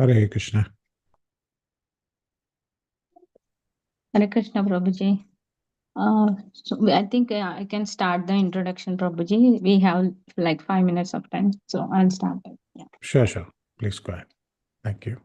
Hare Krishna. Hare Krishna, Prabhuji. I think I can start the introduction, Prabhuji. We have like 5 minutes of time, so I'll start it. Yeah. Sure. Please go ahead. Thank you.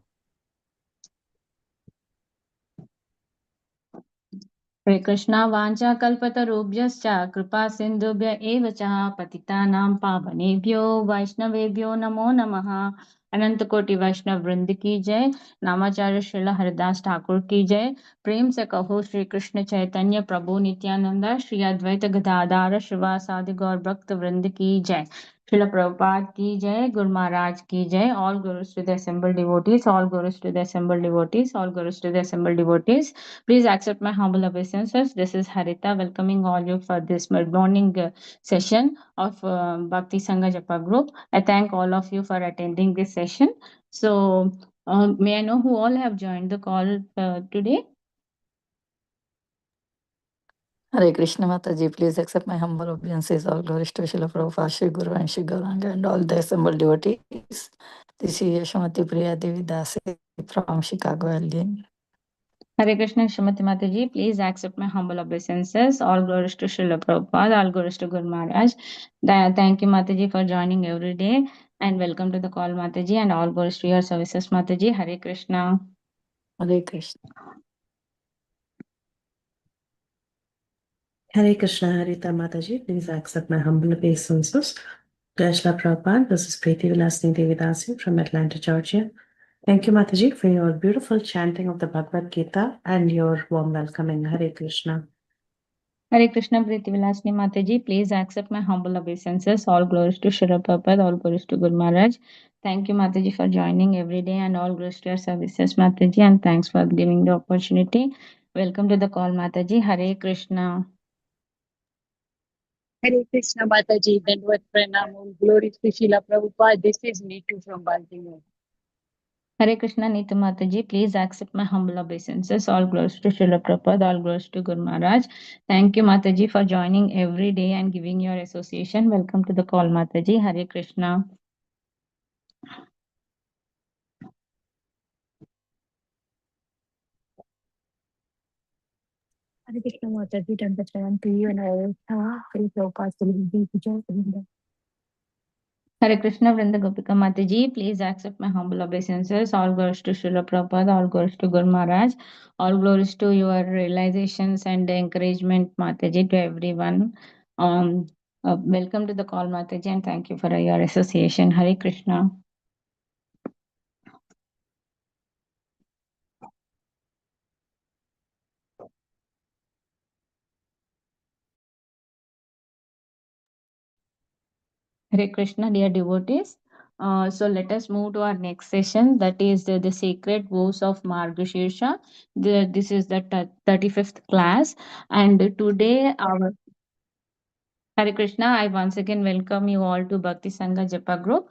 Hare Krishna, Vancha Kalpatarubhyascha Kripa Sindhubhya eva cha Patitanam Pavanebhyo Vaishnavebhyo Namo Namaha. अनंत कोटि वैष्णव वृंद की जय। नामाचार्य श्रील हरिदास ठाकुर की जय। प्रेम से कहो श्री कृष्ण चैतन्य प्रभु नित्यानंद श्री अद्वैत गदाधार श्रीवासादि गौर भक्त वृंद की जय। Srila Prabhupada ki jai, Guru Maharaj ki jai, all gurus to the assembled devotees, all gurus to the assembled devotees, all gurus to the assembled devotees. Please accept my humble obeisances. This is Harita welcoming all you for this mid-morning session of Bhakti Sangha Japa group. I thank all of you for attending this session. So, may I know who all have joined the call today? Hare Krishna Mataji, please accept my humble obeisances. All glories to Srila Prabhupada, Shri Guru and Shri Gauranga and all the assembled devotees. This is Yashamati Priya Devi Dasi from Chicago, Illinois. Hare Krishna, Shrimati Mataji, please accept my humble obeisances. All glories to Srila Prabhupada, all glories to Guru Maharaj. Thank you, Mataji, for joining every day. And welcome to the call, Mataji, and all glories to your services, Mataji. Hare Krishna. Hare Krishna. Hare Krishna, Harita Mataji, please accept my humble obeisances. Jai Shri Prabhupada, this is Preeti Vilasini Devidasi from Atlanta, Georgia. Thank you, Mataji, for your beautiful chanting of the Bhagavad Gita and your warm welcoming. Hare Krishna. Hare Krishna, Preeti Vilasini Mataji, please accept my humble obeisances. All glories to Srila Prabhupada, all glories to Guru Maharaj. Thank you, Mataji, for joining every day, and all glories to your services, Mataji, and thanks for giving the opportunity. Welcome to the call, Mataji. Hare Krishna. Hare Krishna Mataji, Dandvat Pranam, glory to Srila Prabhupada. This is Neetu from Baltimore. Hare Krishna, Neetu Mataji, please accept my humble obeisances. All glories to Srila Prabhupada, all glories to Guru Maharaj. Thank you, Mataji, for joining every day and giving your association. Welcome to the call, Mataji. Hare Krishna. Hare Krishna Mataji, Dandvat Pranam to you and all. Hare Prabhupada, Hare Krishna, Vrinda Gopika Mataji, please accept my humble obeisances. All glories to Srila Prabhupada, all glories to Guru Maharaj, all glories to your realizations and encouragement, Mataji, to everyone. Welcome to the call, Mataji, and thank you for your association. Hare Krishna. Hare Krishna, dear devotees. So let us move to our next session, that is the Sacred Vows of Margashirsha. This is the 35th class, and today our Hare Krishna, I once again welcome you all to Bhakti Sangha Japa group.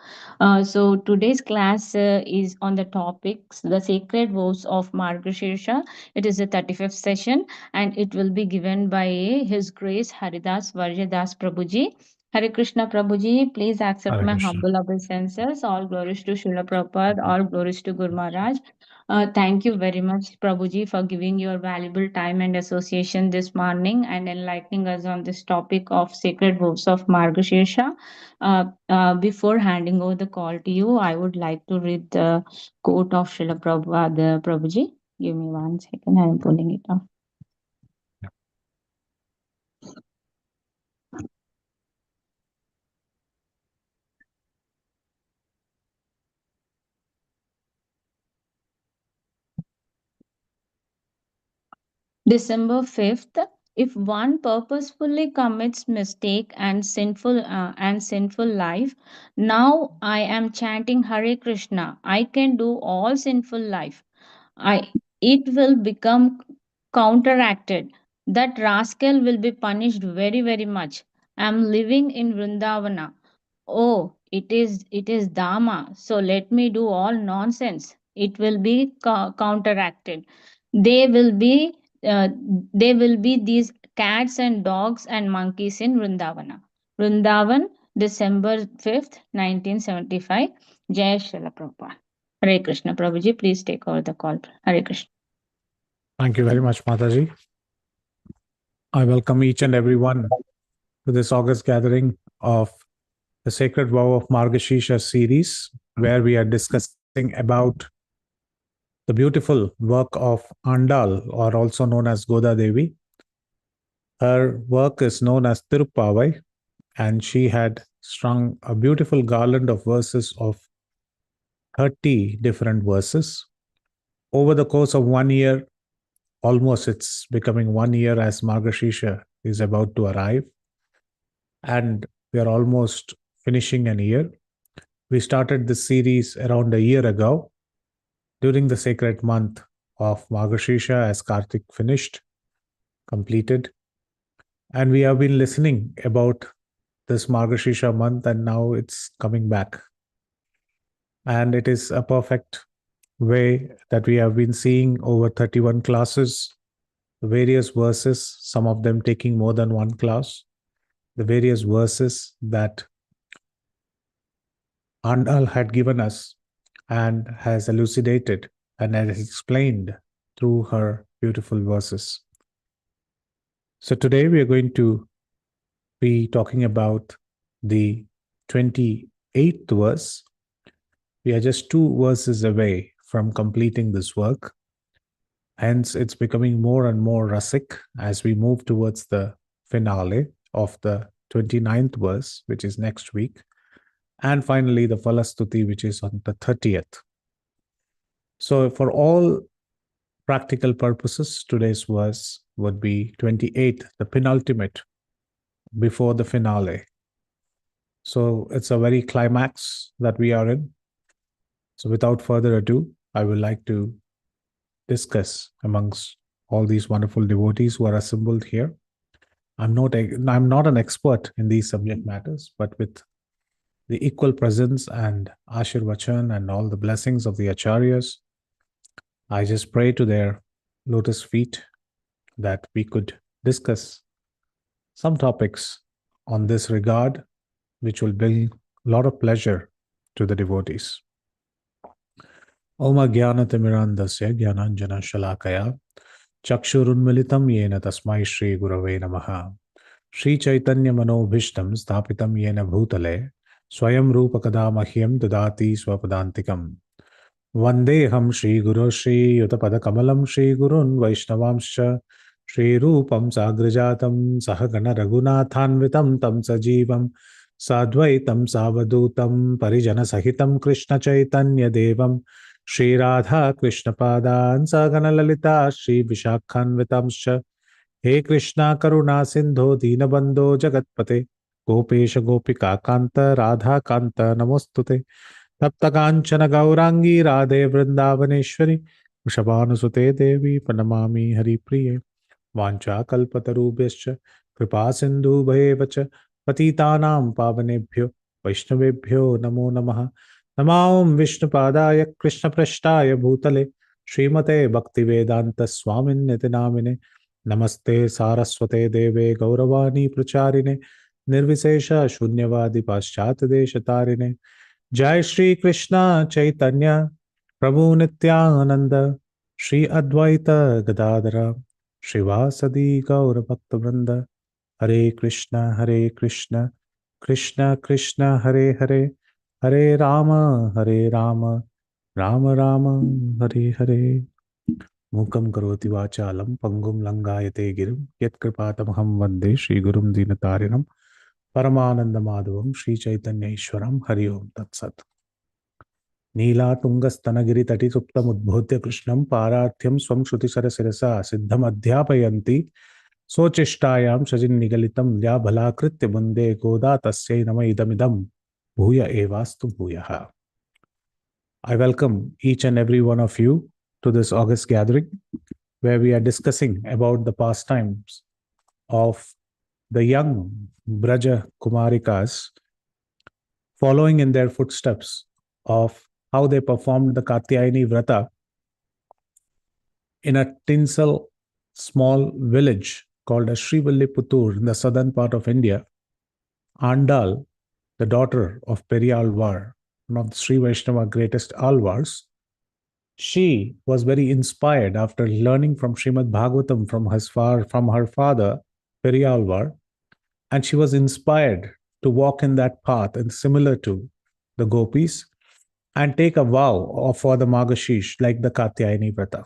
So today's class is on the topics the Sacred Vows of Margashirsha. It is the 35th session, and it will be given by His Grace Haridas Varyadas Prabhuji. Hare Krishna Prabhuji, please accept Hare my Krishna. humble obeisances. All glories to Srila Prabhupada, all glories to Guru Maharaj. Thank you very much, Prabhuji, for giving your valuable time and association this morning and enlightening us on this topic of sacred vows of Margashirsha. Before handing over the call to you, I would like to read the quote of Srila Prabhupada, Prabhuji. Give me 1 second, I am pulling it up. December 5th, if one purposefully commits mistake and sinful life, now I am chanting Hare Krishna. I can do all sinful life. It will become counteracted. That rascal will be punished very, very much. I am living in Vrindavana. Oh, it is Dharma. So let me do all nonsense. It will be counteracted. They will be uh, they will be these cats and dogs and monkeys in Vrindavana. Vrindavan, December 5th, 1975. Jai Srila Prabhupada. Hare Krishna. Prabhuji, please take over the call. Hare Krishna. Thank you very much, Mataji. I welcome each and everyone to this August gathering of the Sacred Vow of Margashirsha series, where we are discussing about the beautiful work of Andal, or also known as Goda Devi. Her work is known as Tirupavai, and she had strung a beautiful garland of verses of 30 different verses. Over the course of 1 year, almost it's becoming 1 year as Margashirsha is about to arrive, and we are almost finishing an year. We started this series around a year ago during the sacred month of Margashirsha, as Kartik finished, completed. And we have been listening about this Margashirsha month, and now it's coming back. And it is a perfect way that we have been seeing over 31 classes, the various verses, some of them taking more than one class, the various verses that Andal had given us and has elucidated and has explained through her beautiful verses. So today we are going to be talking about the 28th verse. We are just 2 verses away from completing this work. Hence, it's becoming more and more rasik as we move towards the finale of the 29th verse, which is next week. And finally, the Falastuti, which is on the 30th. So for all practical purposes, today's verse would be 28, the penultimate, before the finale. So it's a very climax that we are in. So without further ado, I would like to discuss amongst all these wonderful devotees who are assembled here. I'm not an expert in these subject matters, but with the equal presence and Ashirvachan and all the blessings of the Acharyas, I just pray to their lotus feet that we could discuss some topics on this regard, which will bring a lot of pleasure to the devotees. Oma Gyanatimmirandasya Gyananjana Shalakaya Chakshurunmilitam Yena Tasmai Shri Gurave Namaha Shri Chaitanya Manobhishtam Sthapitam Yena Bhutale Swayam Rupakada Mahyam Dadati Swapadantikam Vandeham Shri Guru Shri Yutapada Kamalam Shri Gurun Vaishnavamscha Shri Rupam Sagrajatam Sahagana Raghunathanvitam Tam Sajivam Sadvaitam Savadutam Parijana Sahitam Krishna Chaitanya Devam Shri Radha Krishna Padan Sagana Lalita Shri Vishakhanvitamscha He Krishna Karuna Sindho Dinabandho Jagatpate Gopesha Gopika Kanta Radha Kanta Namostute Tapta Kanchana Gaurangi Radhe Vrindavaneshwari Vrishabhanusute Devi Panamami Hari Priye Vancha Kalpatarubhyascha Kripa Sindhu Bhayevacha Patitanam Pavanebhyo Vaishnavebhyo Namo Namaha Namam Vishnupadaya Krishna Prashtaya Bhutale Srimate Bhaktivedanta Swamin Nitinamine Namaste Saraswate Deve Gauravani Pracharine Nirvisesha Shunyavadi Paschat Deshatarine Jai Shri Krishna Chaitanya Prabhu Nityananda Shri Advaita Gadadara Srivasadi Gaura Bhakta Hare Krishna Krishna Krishna Hare Hare Hare Rama Rama Rama Hare Hare Mukam karoti vachalam pangum langayate girim yat kripatamaham vande Shri Gurum Dinatarinam Paramananda Madhavam Shri Chaitanya Ishwaram Hari Om Tat Sat Neela Tungastanagiri Tati Suptam Udbhodya Krishnam Parathyam Swam Shruti Sarasirasa Siddham Adhyapayanti Socheshtayam Shajin Nigalitam Ya Bhalakritya Bunde Goda Tasyai Nama Idamidam Bhuya Evastu Bhuyaha. I welcome each and every one of you to this August gathering, where we are discussing about the pastimes of the young Braja Kumarikas, following in their footsteps of how they performed the Katyayani Vrata in a tinsel small village called as Srivilliputur in the southern part of India. Andal, the daughter of Periyalvar, one of the Sri Vaishnava greatest alvars, she was very inspired after learning from Srimad Bhagavatam from her father, Periyalvar, and she was inspired to walk in that path and similar to the gopis and take a vow for the Margashish like the Katyayani Vrata.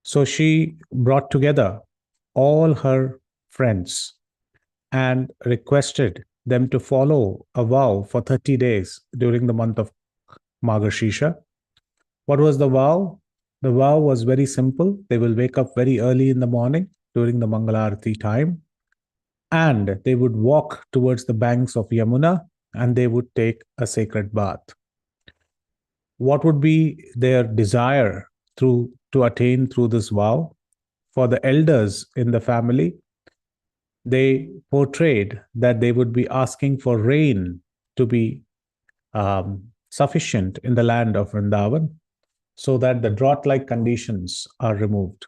So she brought together all her friends and requested them to follow a vow for 30 days during the month of Margashirsha. What was the vow? The vow was very simple. They will wake up very early in the morning during the Mangalarati time, and they would walk towards the banks of Yamuna and they would take a sacred bath. What would be their desire to attain through this vow? For the elders in the family, they portrayed that they would be asking for rain to be sufficient in the land of Vrindavan so that the drought-like conditions are removed.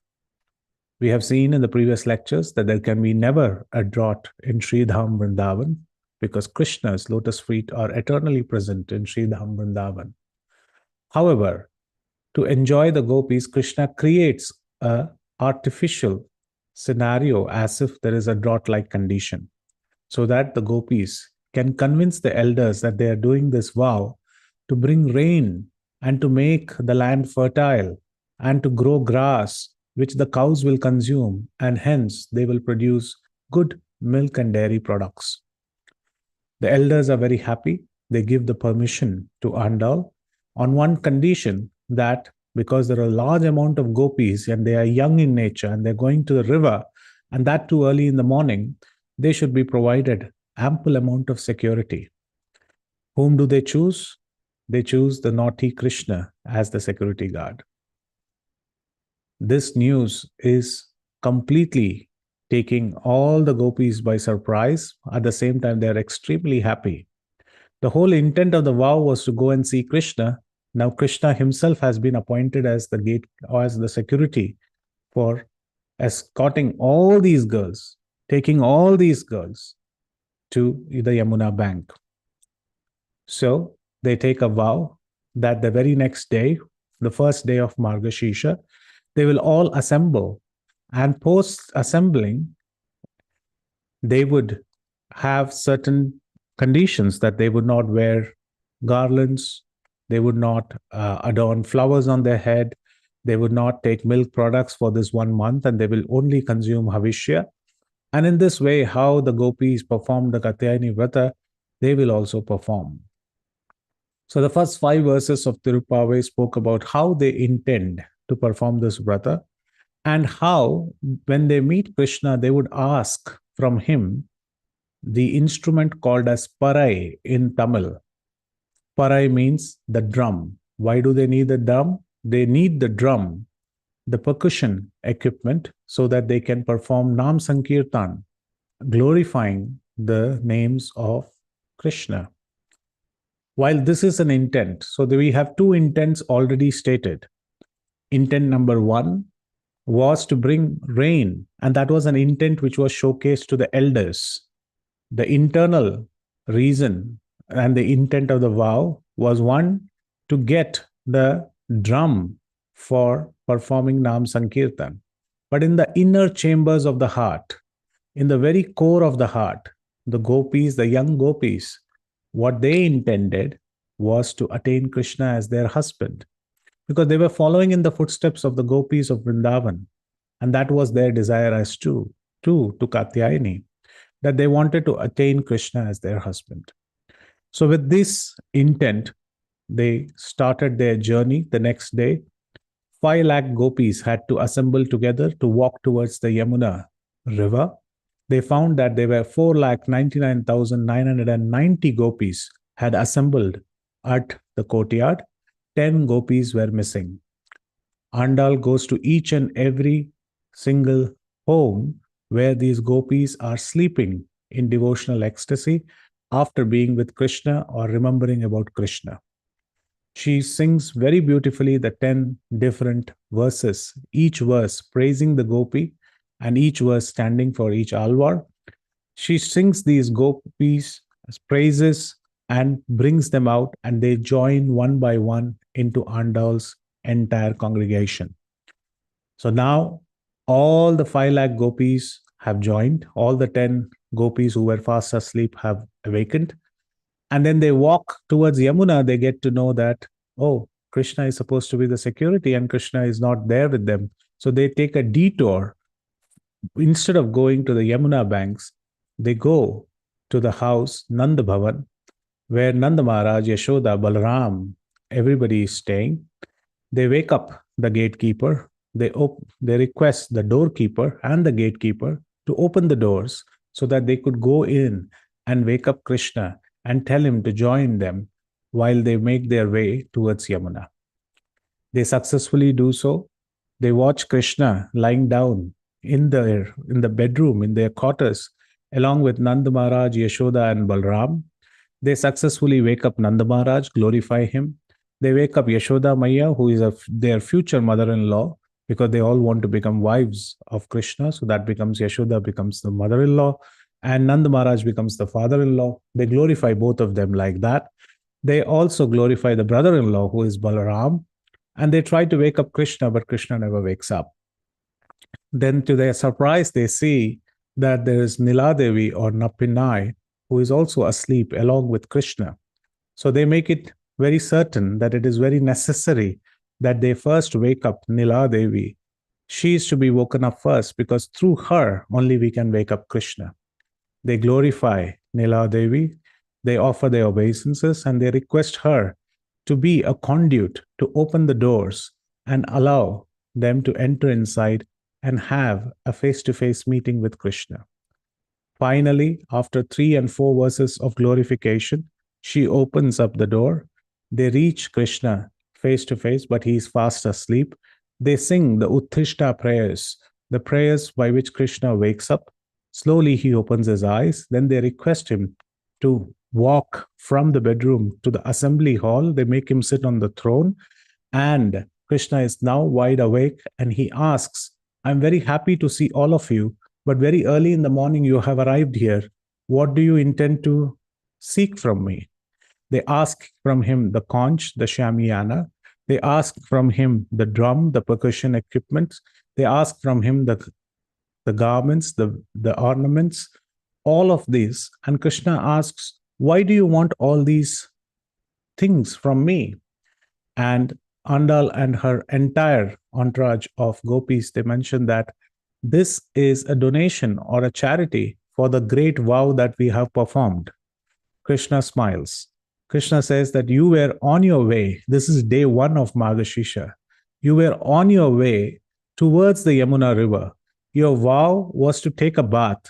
We have seen in the previous lectures that there can be never a drought in Sridham Vrindavan because Krishna's lotus feet are eternally present in Sridham Vrindavan. However, to enjoy the gopis, Krishna creates an artificial scenario as if there is a drought-like condition so that the gopis can convince the elders that they are doing this vow to bring rain and to make the land fertile and to grow grass which the cows will consume, and hence they will produce good milk and dairy products. The elders are very happy. They give the permission to Andal on one condition, that because there are a large amount of gopis and they are young in nature and they're going to the river, and that too early in the morning, they should be provided ample amount of security. Whom do they choose? They choose the naughty Krishna as the security guard. This news is completely taking all the gopis by surprise. At the same time, they are extremely happy. The whole intent of the vow was to go and see Krishna. Now Krishna himself has been appointed as the gate or as the security for escorting all these girls, taking all these girls to the Yamuna bank. So they take a vow that the very next day, the first day of Margashirsha, they will all assemble, and post assembling, they would have certain conditions that they would not wear garlands, they would not adorn flowers on their head, they would not take milk products for this 1 month, and they will only consume Havishya. And in this way, how the gopis perform the Katyayani Vrata, they will also perform. So the first 5 verses of Tirupavai spoke about how they intend to perform this Vrata, and how when they meet Krishna, they would ask from him the instrument called as Parai in Tamil. Parai means the drum. Why do they need the drum? They need the drum, the percussion equipment, so that they can perform Nam Sankirtan, glorifying the names of Krishna. While this is an intent, so we have 2 intents already stated. Intent number 1 was to bring rain, and that was an intent which was showcased to the elders. The internal reason and the intent of the vow was, 1, to get the drum for performing Nam Sankirtan. But in the inner chambers of the heart, in the very core of the heart, the gopis, the young gopis, what they intended was to attain Krishna as their husband, because they were following in the footsteps of the gopis of Vrindavan. And that was their desire as to Katyayani, that they wanted to attain Krishna as their husband. So with this intent, they started their journey the next day. 5 lakh gopis had to assemble together to walk towards the Yamuna river. They found that there were 4,99,990 gopis had assembled at the courtyard. 10 gopis were missing. Andal goes to each and every single home where these gopis are sleeping in devotional ecstasy after being with Krishna or remembering about Krishna. She sings very beautifully the 10 different verses, each verse praising the gopi and each verse standing for each alvar. She sings these gopis' praises and brings them out, and they join one by one into Andal's entire congregation. So now all the 5 lakh gopis have joined, all the 10 gopis who were fast asleep have awakened. And then they walk towards Yamuna. They get to know that, oh, Krishna is supposed to be the security and Krishna is not there with them. So they take a detour. Instead of going to the Yamuna banks, they go to the house Nanda Bhavan, where Nanda Maharaj, Yashoda, Balaram, everybody is staying. They wake up the gatekeeper. They request the doorkeeper and the gatekeeper to open the doors so that they could go in and wake up Krishna and tell him to join them while they make their way towards Yamuna. They successfully do so. They watch Krishna lying down in the bedroom, in their quarters, along with Nanda Maharaj, Yashoda, and Balram. They successfully wake up Nanda Maharaj, glorify him. They wake up Yashoda Maya, who is their future mother-in-law, because they all want to become wives of Krishna. So that becomes Yashoda becomes the mother-in-law, and Nanda Maharaj becomes the father-in-law. They glorify both of them like that. They also glorify the brother-in-law, who is Balaram, and they try to wake up Krishna, but Krishna never wakes up. Then to their surprise, they see that there is Niladevi or Nappinai, who is also asleep along with Krishna. So they make it very certain that it is very necessary that they first wake up Niladevi. She is to be woken up first, because through her only we can wake up Krishna. They glorify Niladevi, they offer their obeisances, and they request her to be a conduit to open the doors and allow them to enter inside and have a face-to-face meeting with Krishna. Finally, after 3 and 4 verses of glorification, she opens up the door. They reach Krishna face-to-face, but he is fast asleep. They sing the Uttishta prayers, the prayers by which Krishna wakes up. Slowly he opens his eyes. Then they request him to walk from the bedroom to the assembly hall. They make him sit on the throne. And Krishna is now wide awake, and he asks, I'm very happy to see all of you, but very early in the morning you have arrived here. What do you intend to seek from me? They ask from him the conch, the shamiyana. They ask from him the drum, the percussion equipment. They ask from him the garments, the ornaments, all of these. And Krishna asks, why do you want all these things from me? And Andal and her entire entourage of gopis, they mention that this is a donation or a charity for the great vow that we have performed. Krishna smiles. Krishna says that you were on your way. This is day 1 of Margashirsha. You were on your way towards the Yamuna river. Your vow was to take a bath.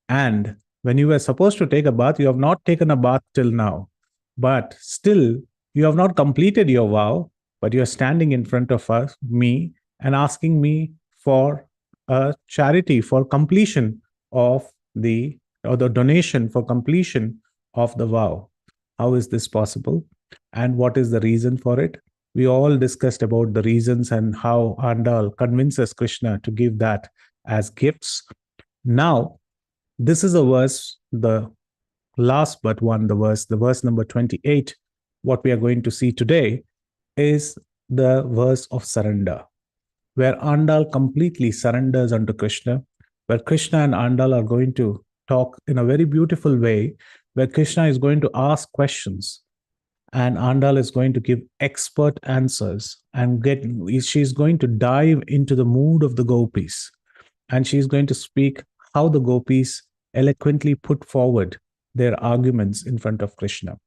And when you were supposed to take a bath, you have not taken a bath till now. But still, you have not completed your vow, but you are standing in front of me and asking me for a charity for completion of the donation for completion of the vow. How is this possible? And what is the reason for it? We all discussed about the reasons and how Andal convinces Krishna to give that as gifts. Now, this is a verse, the last but one, the verse number 28. What we are going to see today is the verse of surrender, where Andal completely surrenders unto Krishna, where Krishna and Andal are going to talk in a very beautiful way, where Krishna is going to ask questions and Andal is going to give expert answers, and she's going to dive into the mood of the gopis, and she's going to speak how the gopis eloquently put forward their arguments in front of Krishna.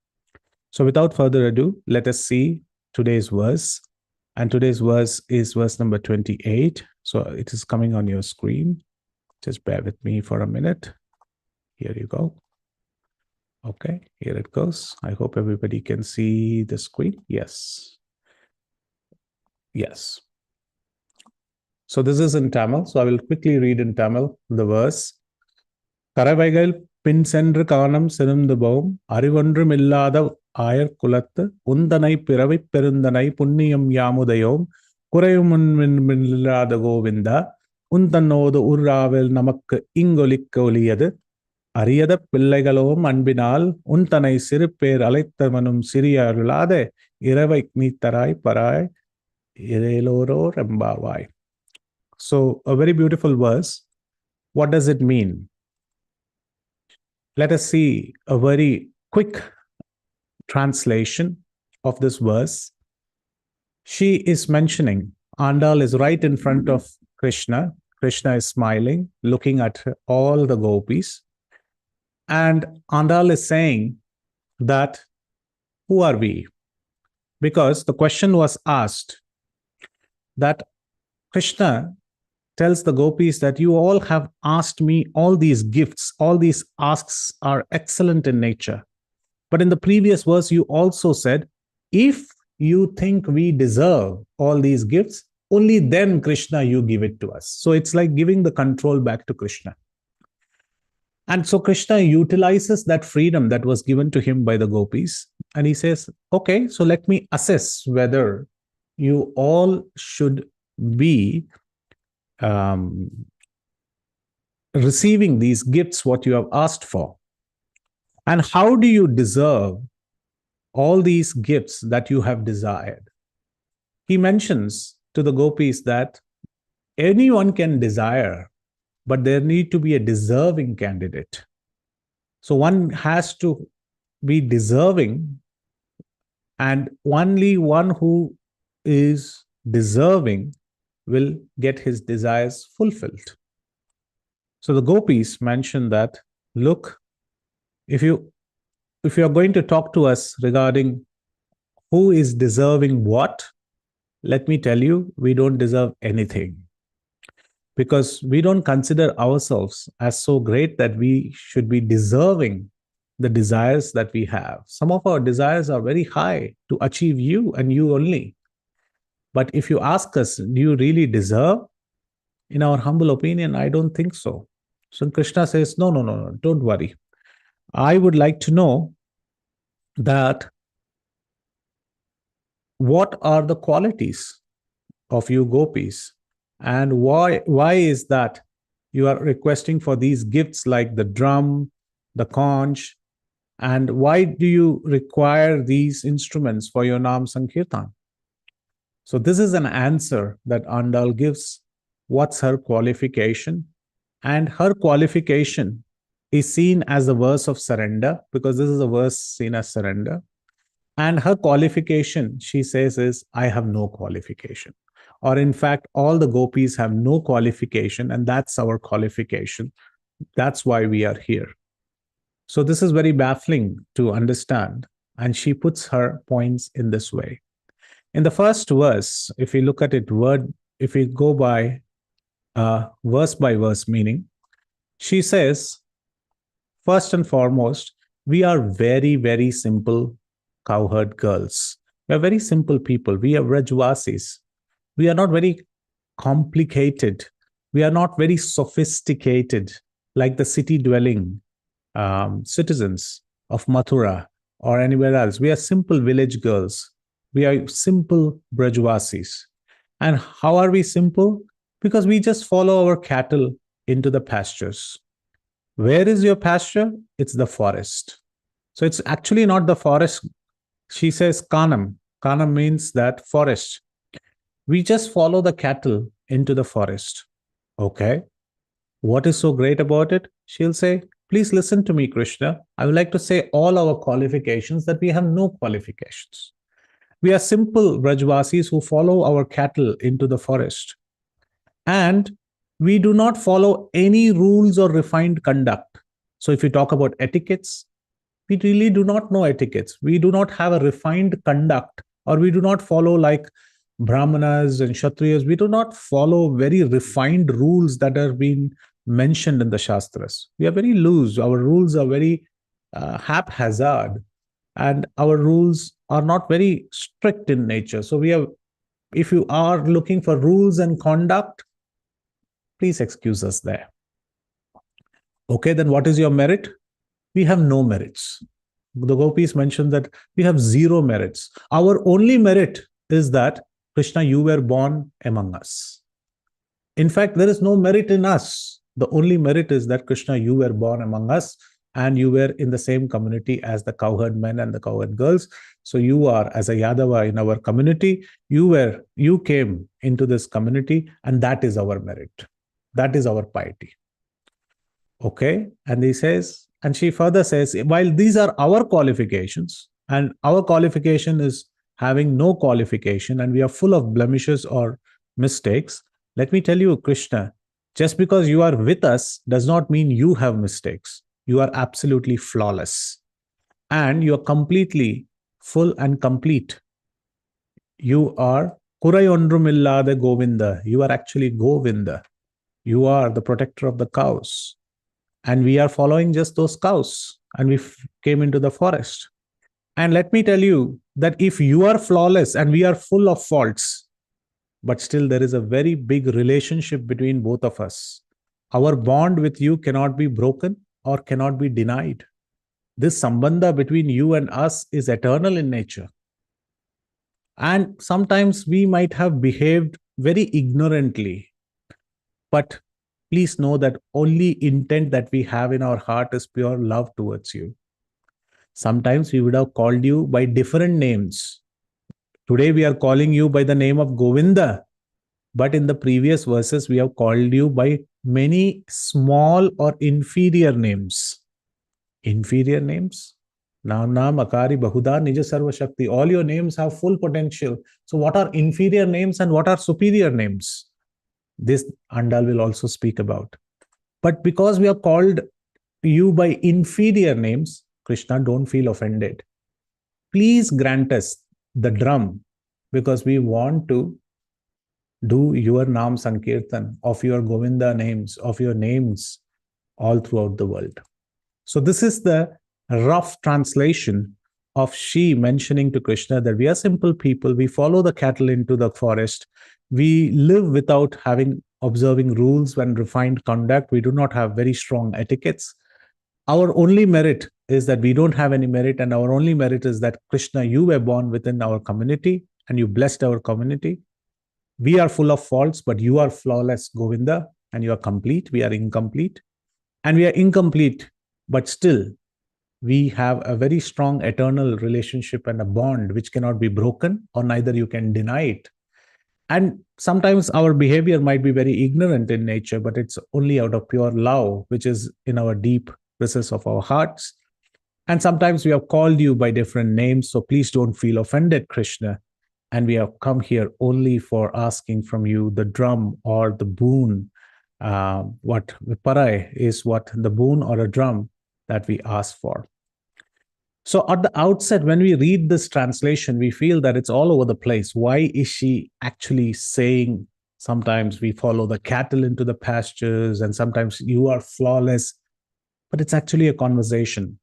So without further ado, let us see today's verse. And today's verse is verse number 28. So it is coming on your screen. Just bear with me for a minute. Here you go. Okay, here it goes. I hope everybody can see the screen. Yes. Yes. So this is in Tamil. So I will quickly read in Tamil the verse. Karavaigal pin sendru kaanam sirundubavum arivondrum illada ஆயர் குலத்து உந்தனை பிறவி பெருந்தனை புண்ணியம் யாமுதையோம் குறையுமில்லாத கோவிந்தா உந்தன்னோது உர்ராவில் நமக்கு இங்கொலிக்க ஒலியது அரியத பிள்ளைகளோம் அன்பினால் உன் தனை சிறுபேர் அழைத்தவனும் சிறிய அருளாதே இரவை நீத்தராய் பராய் இரேலோரோ ரெம்பாவாய். So a very beautiful verse. What does it mean? Let us see a very quick translation of this verse. She is mentioning, Andal is right in front of Krishna. Krishna is smiling, looking at all the gopis. And Andal is saying that, who are we? Because the question was asked that Krishna tells the gopis that you all have asked me all these gifts, all these asks are excellent in nature. But in the previous verse, you also said, if you think we deserve all these gifts, only then, Krishna, you give it to us. So it's like giving the control back to Krishna. And so Krishna utilizes that freedom that was given to him by the gopis. And he says, okay, so let me assess whether you all should be receiving these gifts, what you have asked for. And how do you deserve all these gifts that you have desired? He mentions to the gopis that anyone can desire, but there need to be a deserving candidate. So one has to be deserving, and only one who is deserving will get his desires fulfilled. So the gopis mention that, look, if you are going to talk to us regarding who is deserving what, let me tell you, we don't deserve anything. Because we don't consider ourselves as so great that we should be deserving the desires that we have. Some of our desires are very high to achieve you and you only. But if you ask us, do you really deserve? In our humble opinion, I don't think so. So Krishna says, no, don't worry. I would like to know that what are the qualities of you gopis, and why is that you are requesting for these gifts like the drum, the conch, and why do you require these instruments for your Nam Sankirtan? So this is an answer that Andal gives. What's her qualification? And her qualification is seen as a verse of surrender, because this is a verse seen as surrender. And her qualification, she says, is, I have no qualification. Or in fact, all the gopis have no qualification, and that's our qualification. That's why we are here. So this is very baffling to understand, and she puts her points in this way. In the first verse, if we look at it if we go by verse meaning, she says, first and foremost, we are very, very simple cowherd girls. We are very simple people. We are Vrajvasis. We are not very complicated. We are not very sophisticated like the city-dwelling citizens of Mathura or anywhere else. We are simple village girls. We are simple Brajvasis. And how are we simple? Because we just follow our cattle into the pastures. Where is your pasture? It's the forest. So it's actually not the forest. She says Kanam. Kanam means that forest. We just follow the cattle into the forest. Okay. What is so great about it? She'll say, please listen to me, Krishna. I would like to say all our qualifications, that we have no qualifications. We are simple Brajvasis who follow our cattle into the forest. And we do not follow any rules or refined conduct. So if you talk about etiquettes, we really do not know etiquettes. We do not have a refined conduct, or we do not follow like Brahmanas and Kshatriyas. We do not follow very refined rules that are being mentioned in the Shastras. We are very loose. Our rules are very haphazard, and our rules are not very strict in nature. So if you are looking for rules and conduct, please excuse us there. Okay, then what is your merit? We have no merits. The gopis mentioned that we have zero merits. Our only merit is that, Krishna, you were born among us. In fact, there is no merit in us. The only merit is that Krishna, you were born among us and you were in the same community as the cowherd men and the cowherd girls. So you are, as a Yadava in our community, you came into this community, and that is our merit. That is our piety. Okay. And she further says, while these are our qualifications, and our qualification is having no qualification, and we are full of blemishes or mistakes, let me tell you, Krishna, just because you are with us does not mean you have mistakes. You are absolutely flawless. And you are completely full and complete. You are Kurayondrumillada Govinda. You are actually Govinda. You are the protector of the cows. And we are following just those cows. And we came into the forest. And let me tell you that if you are flawless and we are full of faults, but still there is a very big relationship between both of us. Our bond with you cannot be broken or cannot be denied. This sambandha between you and us is eternal in nature. And sometimes we might have behaved very ignorantly, but please know that only intent that we have in our heart is pure love towards you. Sometimes we would have called you by different names. Today we are calling you by the name of Govinda, but in the previous verses we have called you by many small or inferior names. Inferior names? Namna, Makari, Bahuda, Nija Sarva Shakti. All your names have full potential. So what are inferior names and what are superior names? This Andal will also speak about. But because we are called you by inferior names, Krishna, don't feel offended. Please grant us the drum, because we want to do your Nam Sankirtan of your Govinda names, of your names all throughout the world. So this is the rough translation of she mentioning to Krishna that we are simple people. We follow the cattle into the forest. We live without observing rules and refined conduct. We do not have very strong etiquettes. Our only merit is that we don't have any merit, and our only merit is that Krishna, you were born within our community and you blessed our community. We are full of faults, but you are flawless, Govinda, and you are complete. We are incomplete. And we are incomplete, but still we have a very strong eternal relationship and a bond which cannot be broken, or neither you can deny it. And sometimes our behavior might be very ignorant in nature, but it's only out of pure love, which is in our deep recesses of our hearts. And sometimes we have called you by different names, so please don't feel offended, Krishna. And we have come here only for asking from you the drum or the boon. What Parai is what the boon or a drum that we ask for. So at the outset, when we read this translation, we feel that it's all over the place. Why is she actually saying sometimes we follow the cattle into the pastures and sometimes you are flawless? But it's actually a conversation.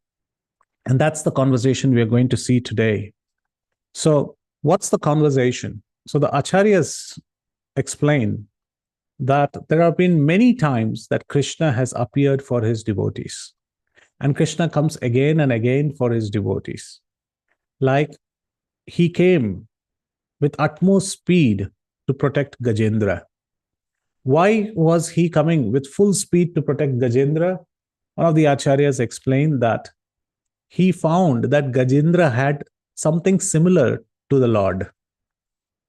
And that's the conversation we are going to see today. So what's the conversation? So the Acharyas explain that there have been many times that Krishna has appeared for his devotees. And Krishna comes again and again for his devotees. Like he came with utmost speed to protect Gajendra. Why was he coming with full speed to protect Gajendra? One of the Acharyas explained that he found that Gajendra had something similar to the Lord.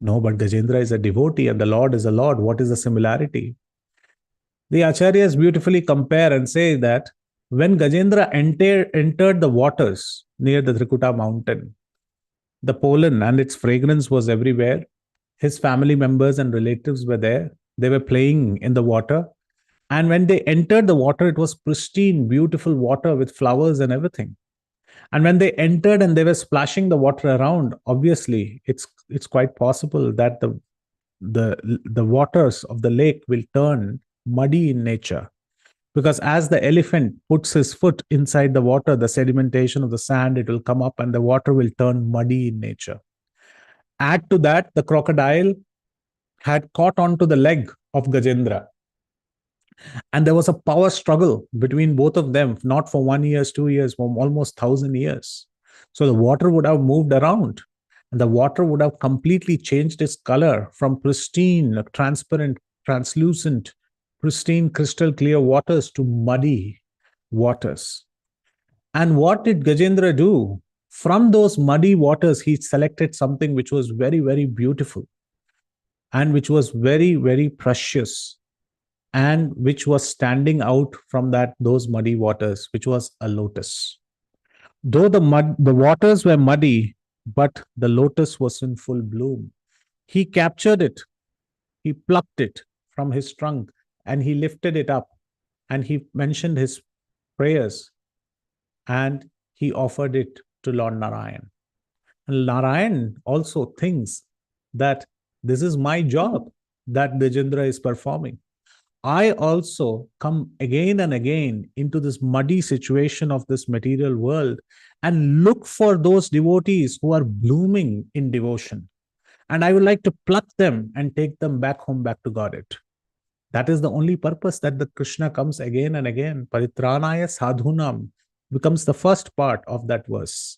No, but Gajendra is a devotee and the Lord is a Lord. What is the similarity? The Acharyas beautifully compare and say that when Gajendra entered the waters near the Trikuta mountain, the pollen and its fragrance was everywhere. His family members and relatives were there. They were playing in the water. And when they entered the water, it was pristine, beautiful water with flowers and everything. And when they entered and they were splashing the water around, obviously, it's quite possible that the waters of the lake will turn muddy in nature. Because as the elephant puts his foot inside the water, the sedimentation of the sand, it will come up and the water will turn muddy in nature. Add to that, the crocodile had caught onto the leg of Gajendra. And there was a power struggle between both of them, not for 1 year, 2 years, for almost 1,000 years. So the water would have moved around and the water would have completely changed its color from pristine, transparent, translucent pristine, crystal clear waters to muddy waters. And what did Gajendra do? From those muddy waters, he selected something which was very, very beautiful and which was very, very precious and which was standing out from those muddy waters, which was a lotus. Though the waters were muddy, but the lotus was in full bloom. He captured it, he plucked it from his trunk, and he lifted it up, and he mentioned his prayers, and he offered it to Lord Narayan. And Narayan also thinks that this is my job that Gajendra is performing. I also come again and again into this muddy situation of this material world and look for those devotees who are blooming in devotion. And I would like to pluck them and take them back home, back to Godhead. That is the only purpose that the Krishna comes again and again. Paritranaya sadhunam becomes the first part of that verse.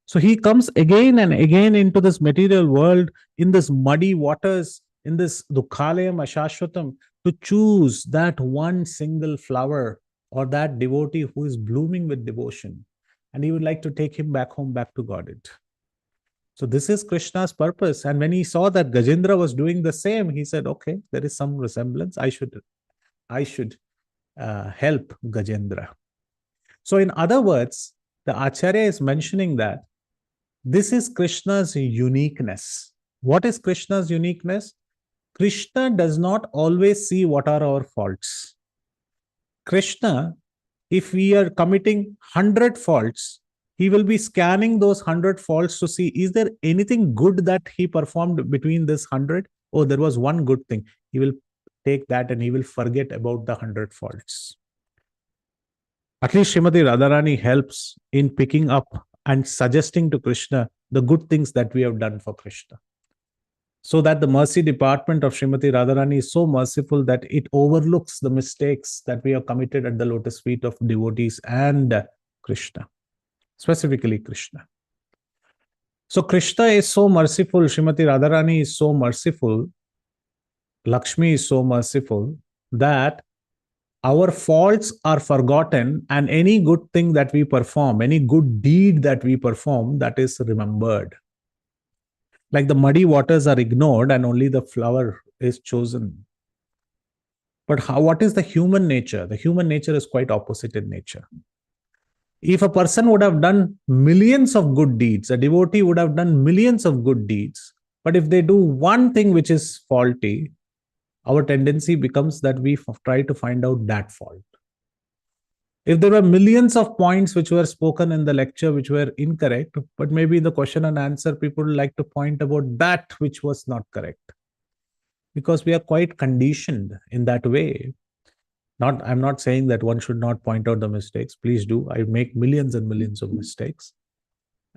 So he comes again and again into this material world, in this muddy waters, in this dukhalayam ashashvatam, to choose that one single flower or that devotee who is blooming with devotion. And he would like to take him back home, back to Godhead. So this is Krishna's purpose. And when he saw that Gajendra was doing the same, he said, okay, there is some resemblance. I should help Gajendra. So in other words, the Acharya is mentioning that this is Krishna's uniqueness. What is Krishna's uniqueness? Krishna does not always see what are our faults. Krishna, if we are committing 100 faults, he will be scanning those 100 faults to see, is there anything good that he performed between this 100? Oh, there was one good thing. He will take that and he will forget about the 100 faults. At least Srimati Radharani helps in picking up and suggesting to Krishna the good things that we have done for Krishna. So that the mercy department of Srimati Radharani is so merciful that it overlooks the mistakes that we have committed at the lotus feet of devotees and Krishna, specifically Krishna. So Krishna is so merciful, Srimati Radharani is so merciful, Lakshmi is so merciful that our faults are forgotten and any good thing that we perform, any good deed that we perform, that is remembered. Like the muddy waters are ignored and only the flower is chosen. But what is the human nature? The human nature is quite opposite in nature. If a person would have done millions of good deeds, a devotee would have done millions of good deeds, but if they do one thing which is faulty, our tendency becomes that we try to find out that fault. If there were millions of points which were spoken in the lecture which were incorrect, but maybe in the question and answer, people would like to point about that which was not correct. Because we are quite conditioned in that way. I'm not saying that one should not point out the mistakes. Please do. I make millions and millions of mistakes.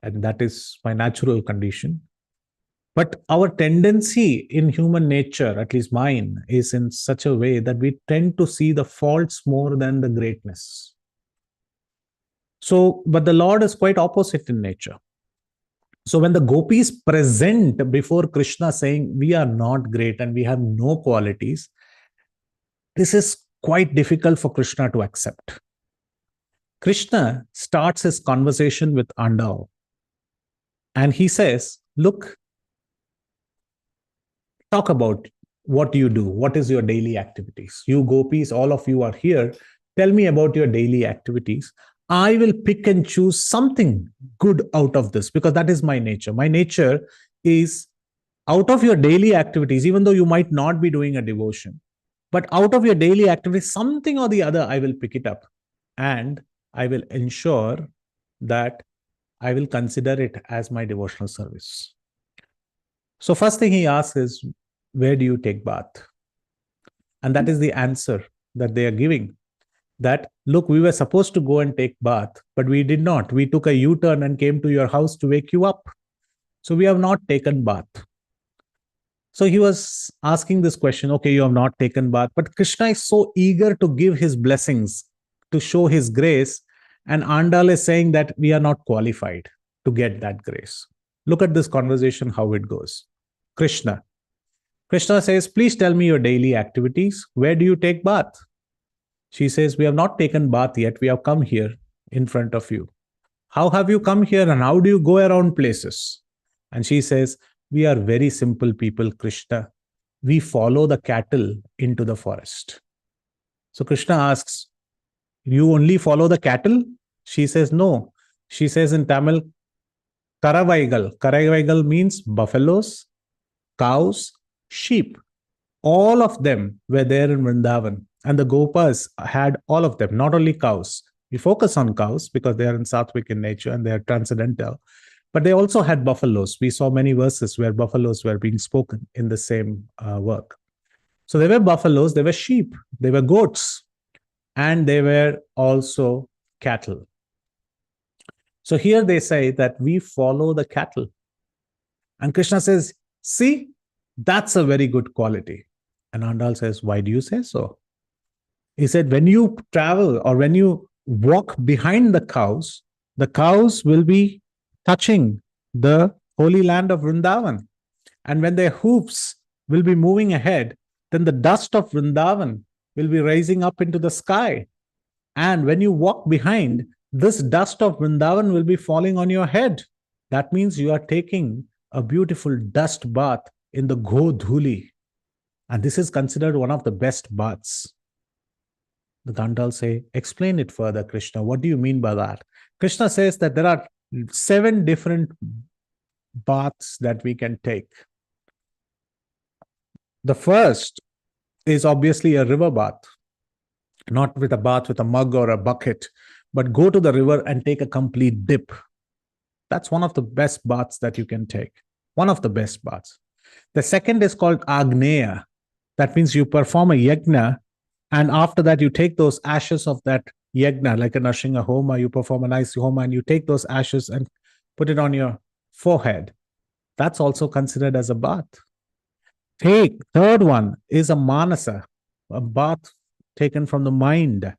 And that is my natural condition. But our tendency in human nature, at least mine, is in such a way that we tend to see the faults more than the greatness. So, but the Lord is quite opposite in nature. So when the gopis present before Krishna saying, we are not great and we have no qualities, this is quite difficult for Krishna to accept. Krishna starts his conversation with Andal. And he says, look, talk about what you do. What is your daily activities? You gopis, all of you are here. Tell me about your daily activities. I will pick and choose something good out of this because that is my nature. My nature is out of your daily activities, even though you might not be doing a devotion, but out of your daily activities, something or the other, I will pick it up and I will ensure that I will consider it as my devotional service. So first thing he asks is, where do you take bath? And that is the answer that they are giving. That, look, we were supposed to go and take bath, but we did not. We took a U-turn and came to your house to wake you up. So we have not taken bath. So he was asking this question, okay, you have not taken bath, but Krishna is so eager to give his blessings, to show his grace. And Andal is saying that we are not qualified to get that grace. Look at this conversation, how it goes. Krishna, Krishna says, please tell me your daily activities. Where do you take bath? She says, we have not taken bath yet. We have come here in front of you. How have you come here and how do you go around places? And she says, we are very simple people, Krishna. We follow the cattle into the forest. So Krishna asks, you only follow the cattle? She says, no. She says in Tamil, Karavaigal. Karavaigal means buffaloes, cows, sheep. All of them were there in Vrindavan. And the Gopas had all of them, not only cows. We focus on cows because they are in sattvic in nature and they are transcendental. But they also had buffaloes. We saw many verses where buffaloes were being spoken in the same work. So there were buffaloes, there were sheep, there were goats, and they were also cattle. So here they say that we follow the cattle. And Krishna says, see, that's a very good quality. And Andal says, why do you say so? He said, when you travel or when you walk behind the cows will be touching the holy land of Vrindavan. And when their hoofs will be moving ahead, then the dust of Vrindavan will be rising up into the sky. And when you walk behind, this dust of Vrindavan will be falling on your head. That means you are taking a beautiful dust bath in the Godhuli. And this is considered one of the best baths. The Gandhals say, explain it further, Krishna. What do you mean by that? Krishna says that there are 7 different baths that we can take. The first is obviously a river bath. Not with a bath with a mug or a bucket, but go to the river and take a complete dip. That's one of the best baths that you can take. One of the best baths. The second is called Agneya. That means you perform a yajna, and after that you take those ashes of that yajna, like a Narsingha Homa, you perform a nice Homa, and you take those ashes and put it on your forehead. That's also considered as a bath. Third one is a Manasa, a bath taken from the mind,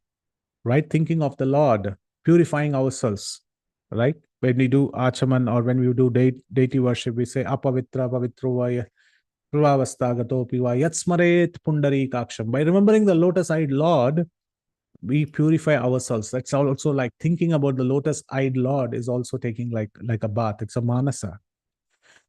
right? Thinking of the Lord, purifying ourselves, right? When we do Achaman or when we do deity worship, we say Apavitra Pavitrovaya Pruvavastagato Piva Yatsmaret Pundari Kaksham. By remembering the lotus-eyed Lord, we purify ourselves. That's also like thinking about the lotus-eyed Lord is also taking like a bath. It's a manasa.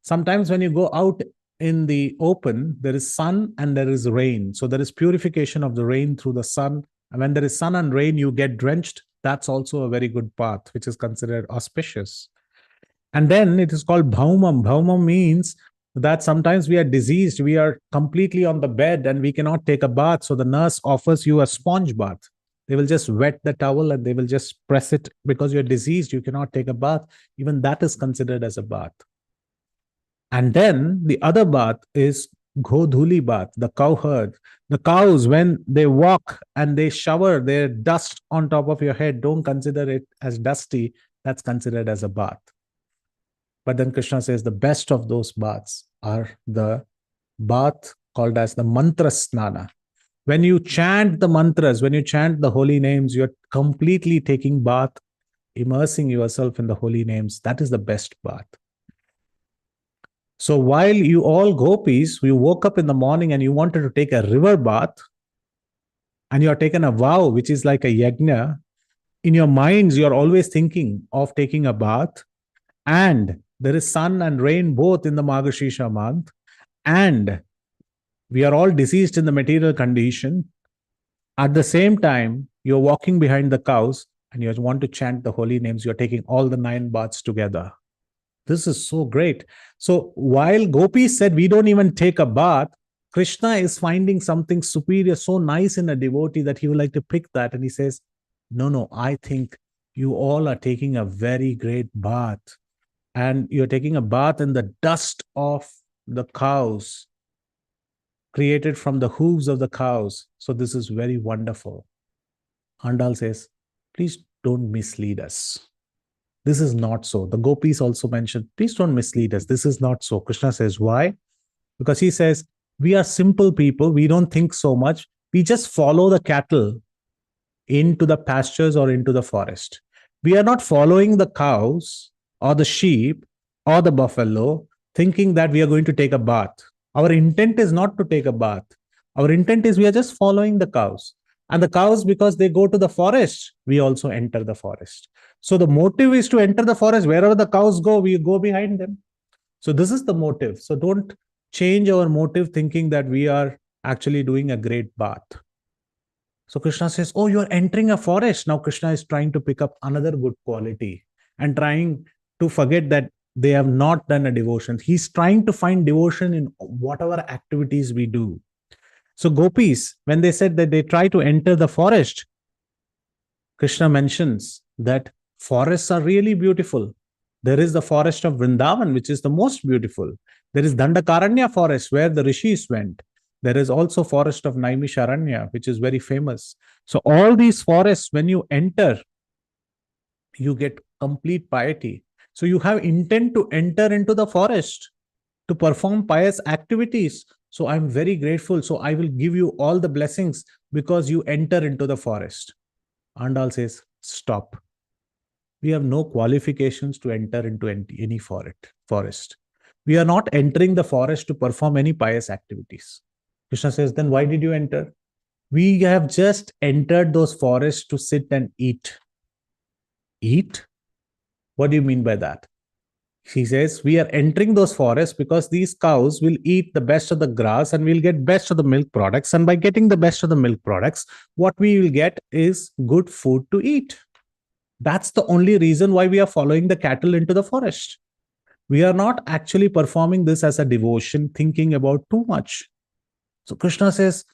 Sometimes when you go out in the open, there is sun and there is rain. So there is purification of the rain through the sun. And when there is sun and rain, you get drenched. That's also a very good path, which is considered auspicious. And then it is called bhaumam. Bhaumam means that sometimes we are diseased. We are completely on the bed and we cannot take a bath. So the nurse offers you a sponge bath. They will just wet the towel and they will just press it because you're diseased. You cannot take a bath. Even that is considered as a bath. And then the other bath is Godhuli bath, the cow herd. The cows, when they walk and they shower their dust on top of your head, don't consider it as dusty. That's considered as a bath. But then Krishna says the best of those baths are the bath called as the mantra snana. When you chant the mantras, when you chant the holy names, you're completely taking bath, immersing yourself in the holy names. That is the best bath. So while you all gopis, you woke up in the morning and you wanted to take a river bath, and you are taken a vow, which is like a yajna, in your minds, you're always thinking of taking a bath, and there is sun and rain both in the Margashirsha month, and we are all diseased in the material condition. At the same time, you're walking behind the cows and you want to chant the holy names. You're taking all the 9 baths together. This is so great. So while gopis said we don't even take a bath, Krishna is finding something superior, so nice in a devotee that he would like to pick that. And he says, no, I think you all are taking a very great bath. And you're taking a bath in the dust of the cows, created from the hooves of the cows. So this is very wonderful. Andal says, please don't mislead us. This is not so. The gopis also mentioned, please don't mislead us. This is not so. Krishna says, why? Because he says, we are simple people. We don't think so much. We just follow the cattle into the pastures or into the forest. We are not following the cows or the sheep or the buffalo thinking that we are going to take a bath Our intent is not to take a bath. Our intent is we are just following the cows. And the cows, because they go to the forest, we also enter the forest. So the motive is to enter the forest. Wherever the cows go, we go behind them. So this is the motive. So don't change our motive thinking that we are actually doing a great bath. So Krishna says, oh, you're entering a forest. Now Krishna is trying to pick up another good quality and trying to forget that they have not done a devotion. He's trying to find devotion in whatever activities we do. So gopis, when they said that they try to enter the forest, Krishna mentions that forests are really beautiful. There is the forest of Vrindavan, which is the most beautiful. There is Dandakaranya forest, where the rishis went. There is also forest of Naimisharanya, which is very famous. So all these forests, when you enter, you get complete piety. So you have intent to enter into the forest to perform pious activities. So I'm very grateful. So I will give you all the blessings because you enter into the forest. Andal says, stop. We have no qualifications to enter into any forest. We are not entering the forest to perform any pious activities. Krishna says, then why did you enter? We have just entered those forests to sit and eat. Eat? What do you mean by that? He says, we are entering those forests because these cows will eat the best of the grass and we'll get best of the milk products. And by getting the best of the milk products, what we will get is good food to eat. That's the only reason why we are following the cattle into the forest. We are not actually performing this as a devotion, thinking about too much. So Krishna says,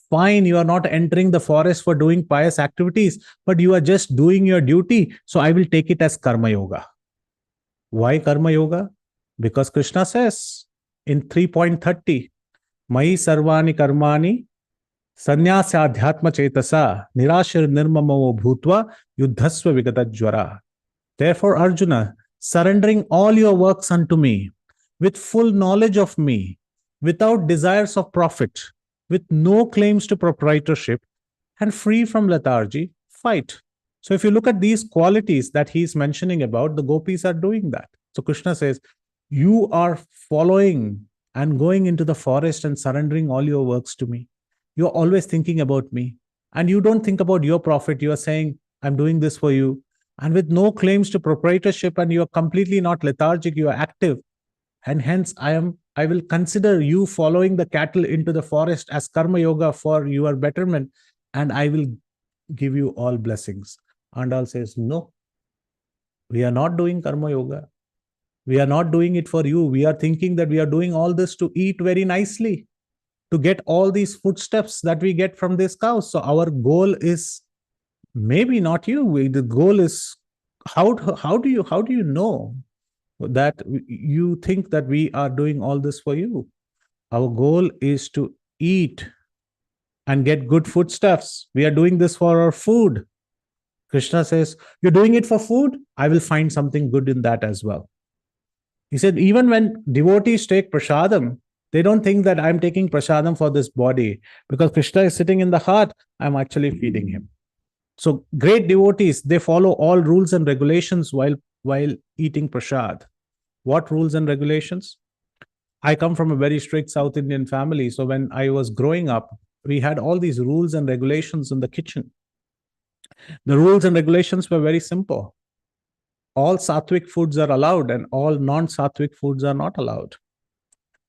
fine, you are not entering the forest for doing pious activities, but you are just doing your duty. So I will take it as karma yoga. Why karma yoga? Because Krishna says in 3.30, Mai sarvani karmani Sanyasya adhyatma chetasa nirashir nirmamo bhutva yuddhasva vigata jwara. Therefore, Arjuna, surrendering all your works unto me, with full knowledge of me, without desires of profit, with no claims to proprietorship, and free from lethargy, fight. So if you look at these qualities that he's mentioning about, the gopis are doing that. So Krishna says, you are following and going into the forest and surrendering all your works to me. You're always thinking about me. And you don't think about your profit. You are saying, I'm doing this for you. And with no claims to proprietorship, and you are completely not lethargic, you are active. And hence, I will consider you following the cattle into the forest as karma yoga for your betterment, and I will give you all blessings. Andal says, no, we are not doing karma yoga. We are not doing it for you. We are thinking that we are doing all this to eat very nicely, to get all these footsteps that we get from this cow. So our goal is maybe not you. The goal is how do you know that you think that we are doing all this for you? Our goal is to eat and get good foodstuffs. We are doing this for our food. Krishna says, you're doing it for food? I will find something good in that as well. He said, even when devotees take prasadam, they don't think that I'm taking prasadam for this body. Because Krishna is sitting in the heart, I'm actually feeding him. So great devotees, they follow all rules and regulations while eating prasad. What rules and regulations? I come from a very strict South Indian family. So when I was growing up, we had all these rules and regulations in the kitchen. The rules and regulations were very simple. All sattvic foods are allowed and all non-sattvic foods are not allowed.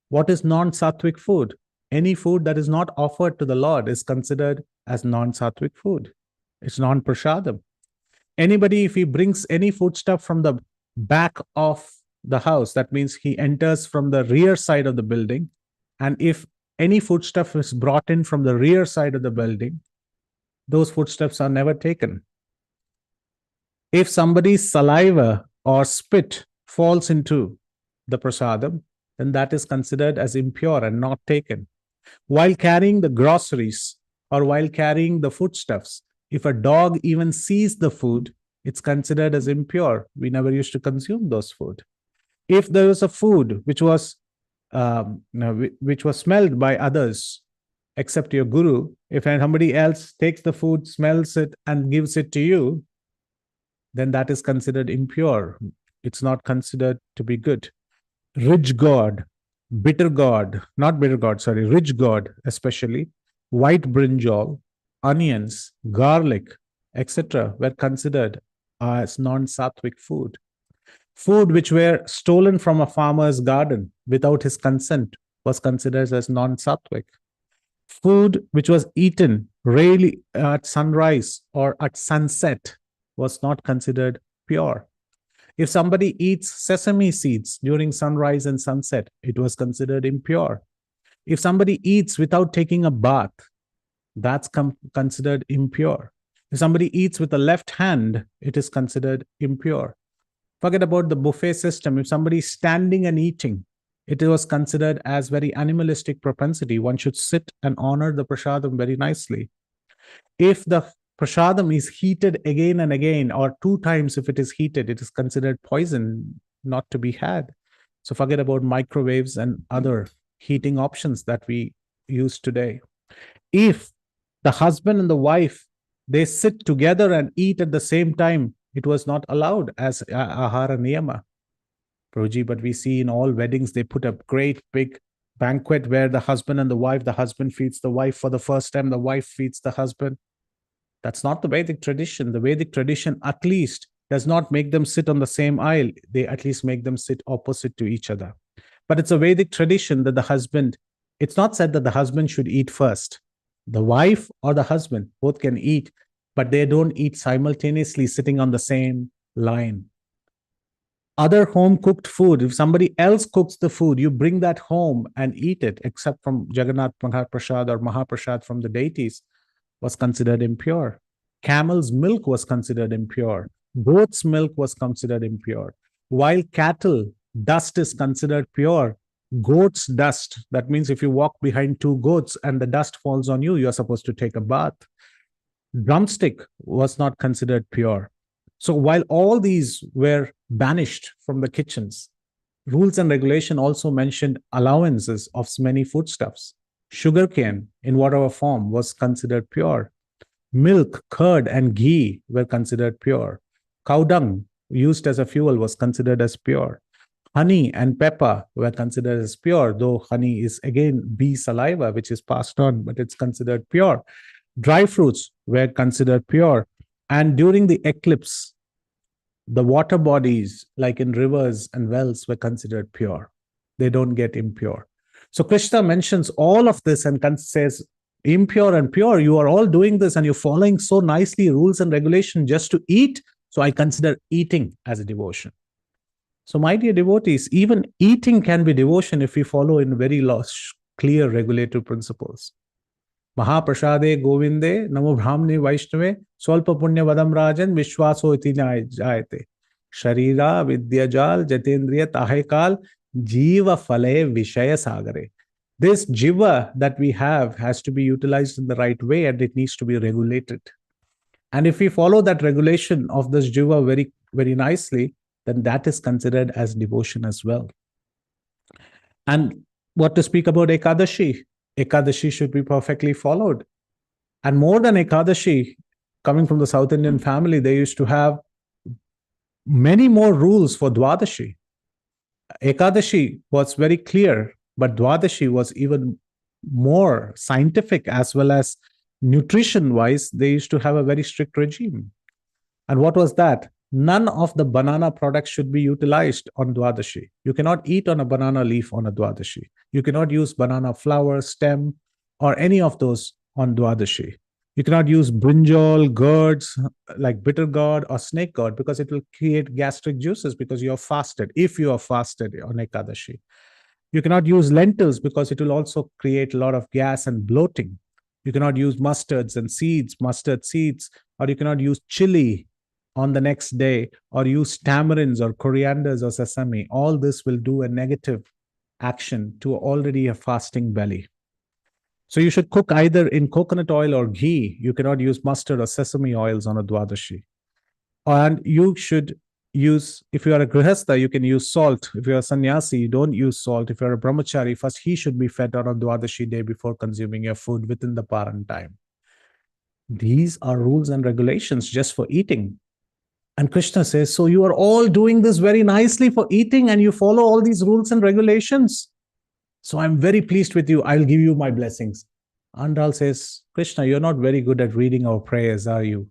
What is non-sattvic food? Any food that is not offered to the Lord is considered as non-sattvic food. It's non-prasadam. Anybody, if he brings any foodstuff from the back of the house, that means he enters from the rear side of the building. And if any foodstuff is brought in from the rear side of the building, those foodstuffs are never taken. If somebody's saliva or spit falls into the prasadam, then that is considered as impure and not taken. While carrying the groceries or while carrying the foodstuffs, if a dog even sees the food, it's considered as impure. We never used to consume those food. If there was a food which was smelled by others, except your guru, if somebody else takes the food, smells it, and gives it to you, then that is considered impure. It's not considered to be good. Rich God, bitter gourd, not bitter gourd, sorry, rich gourd, especially, white brinjal, onions, garlic, etc., were considered as non-sattvic food. Food which were stolen from a farmer's garden without his consent was considered as non-sattvic. Food which was eaten rarely at sunrise or at sunset was not considered pure. If somebody eats sesame seeds during sunrise and sunset, it was considered impure. If somebody eats without taking a bath, that's considered impure. If somebody eats with the left hand, it is considered impure. Forget about the buffet system. If somebody is standing and eating, it was considered as very animalistic propensity. One should sit and honor the prasadam very nicely. If the prasadam is heated again and again, or 2 times if it is heated, it is considered poison, not to be had. So forget about microwaves and other heating options that we use today. If the husband and the wife, they sit together and eat at the same time, it was not allowed as ahara niyama. Prabhuji, but we see in all weddings, they put a great big banquet where the husband and the wife, the husband feeds the wife for the first time, the wife feeds the husband. That's not the Vedic tradition. The Vedic tradition at least does not make them sit on the same aisle. They at least make them sit opposite to each other. But it's a Vedic tradition that the husband, it's not said that the husband should eat first. The wife or the husband both can eat, but they don't eat simultaneously sitting on the same line. Other home cooked food, if somebody else cooks the food, you bring that home and eat it, except from Jagannath Mahaprasad or Mahaprasad from the deities, was considered impure. Camel's milk was considered impure. Goat's milk was considered impure. While cattle dust is considered pure, goat's dust, that means if you walk behind 2 goats and the dust falls on you, you're supposed to take a bath. Drumstick was not considered pure. So while all these were banished from the kitchens, rules and regulation also mentioned allowances of many foodstuffs. Sugarcane, in whatever form, was considered pure. Milk, curd, and ghee were considered pure. Cow dung, used as a fuel, was considered as pure. Honey and pepper were considered as pure, though honey is again bee saliva, which is passed on, but it's considered pure. Dry fruits were considered pure. And during the eclipse, the water bodies, like in rivers and wells, were considered pure. They don't get impure. So Krishna mentions all of this and says, impure and pure, you are all doing this and you're following so nicely rules and regulations just to eat. So I consider eating as a devotion. So my dear devotees, even eating can be devotion if we follow in very clear regulative principles. Mahaprasade Govinde Namo Brahmane Vaishnave Swalpa Punya Vadam Rajan Vishwaso Iti Jayate Sharira Vidyajal Jatendriya Tahekal Jiva Phale Vishaya Sagare. This jiva that we have has to be utilized in the right way and it needs to be regulated. And if we follow that regulation of this jiva very, very nicely, then that is considered as devotion as well. And what to speak about Ekadashi? Ekadashi should be perfectly followed. And more than Ekadashi, coming from the South Indian family, they used to have many more rules for Dwadashi. Ekadashi was very clear, but Dwadashi was even more scientific as well as nutrition-wise. They used to have a very strict regime. And what was that? None of the banana products should be utilized on Dwadashi. You cannot eat on a banana leaf on a Dwadashi. You cannot use banana flower, stem, or any of those on Dwadashi. You cannot use brinjal, gourds, like bitter gourd or snake gourd, because it will create gastric juices because you are fasted, if you are fasted on Ekadashi. You cannot use lentils because it will also create a lot of gas and bloating. You cannot use mustards and seeds, mustard seeds, or you cannot use chili on the next day, or use tamarinds or corianders or sesame. All this will do a negative action to already a fasting belly. So you should cook either in coconut oil or ghee. You cannot use mustard or sesame oils on a Dwadashi. And you should use, if you are a grihastha, you can use salt. If you're a sannyasi, you don't use salt. If you're a brahmachari, first he should be fed on a Dwadashi day before consuming your food within the paran time. These are rules and regulations just for eating. And Krishna says, so you are all doing this very nicely for eating and you follow all these rules and regulations. So I'm very pleased with you. I'll give you my blessings. Andal says, Krishna, you're not very good at reading our prayers, are you?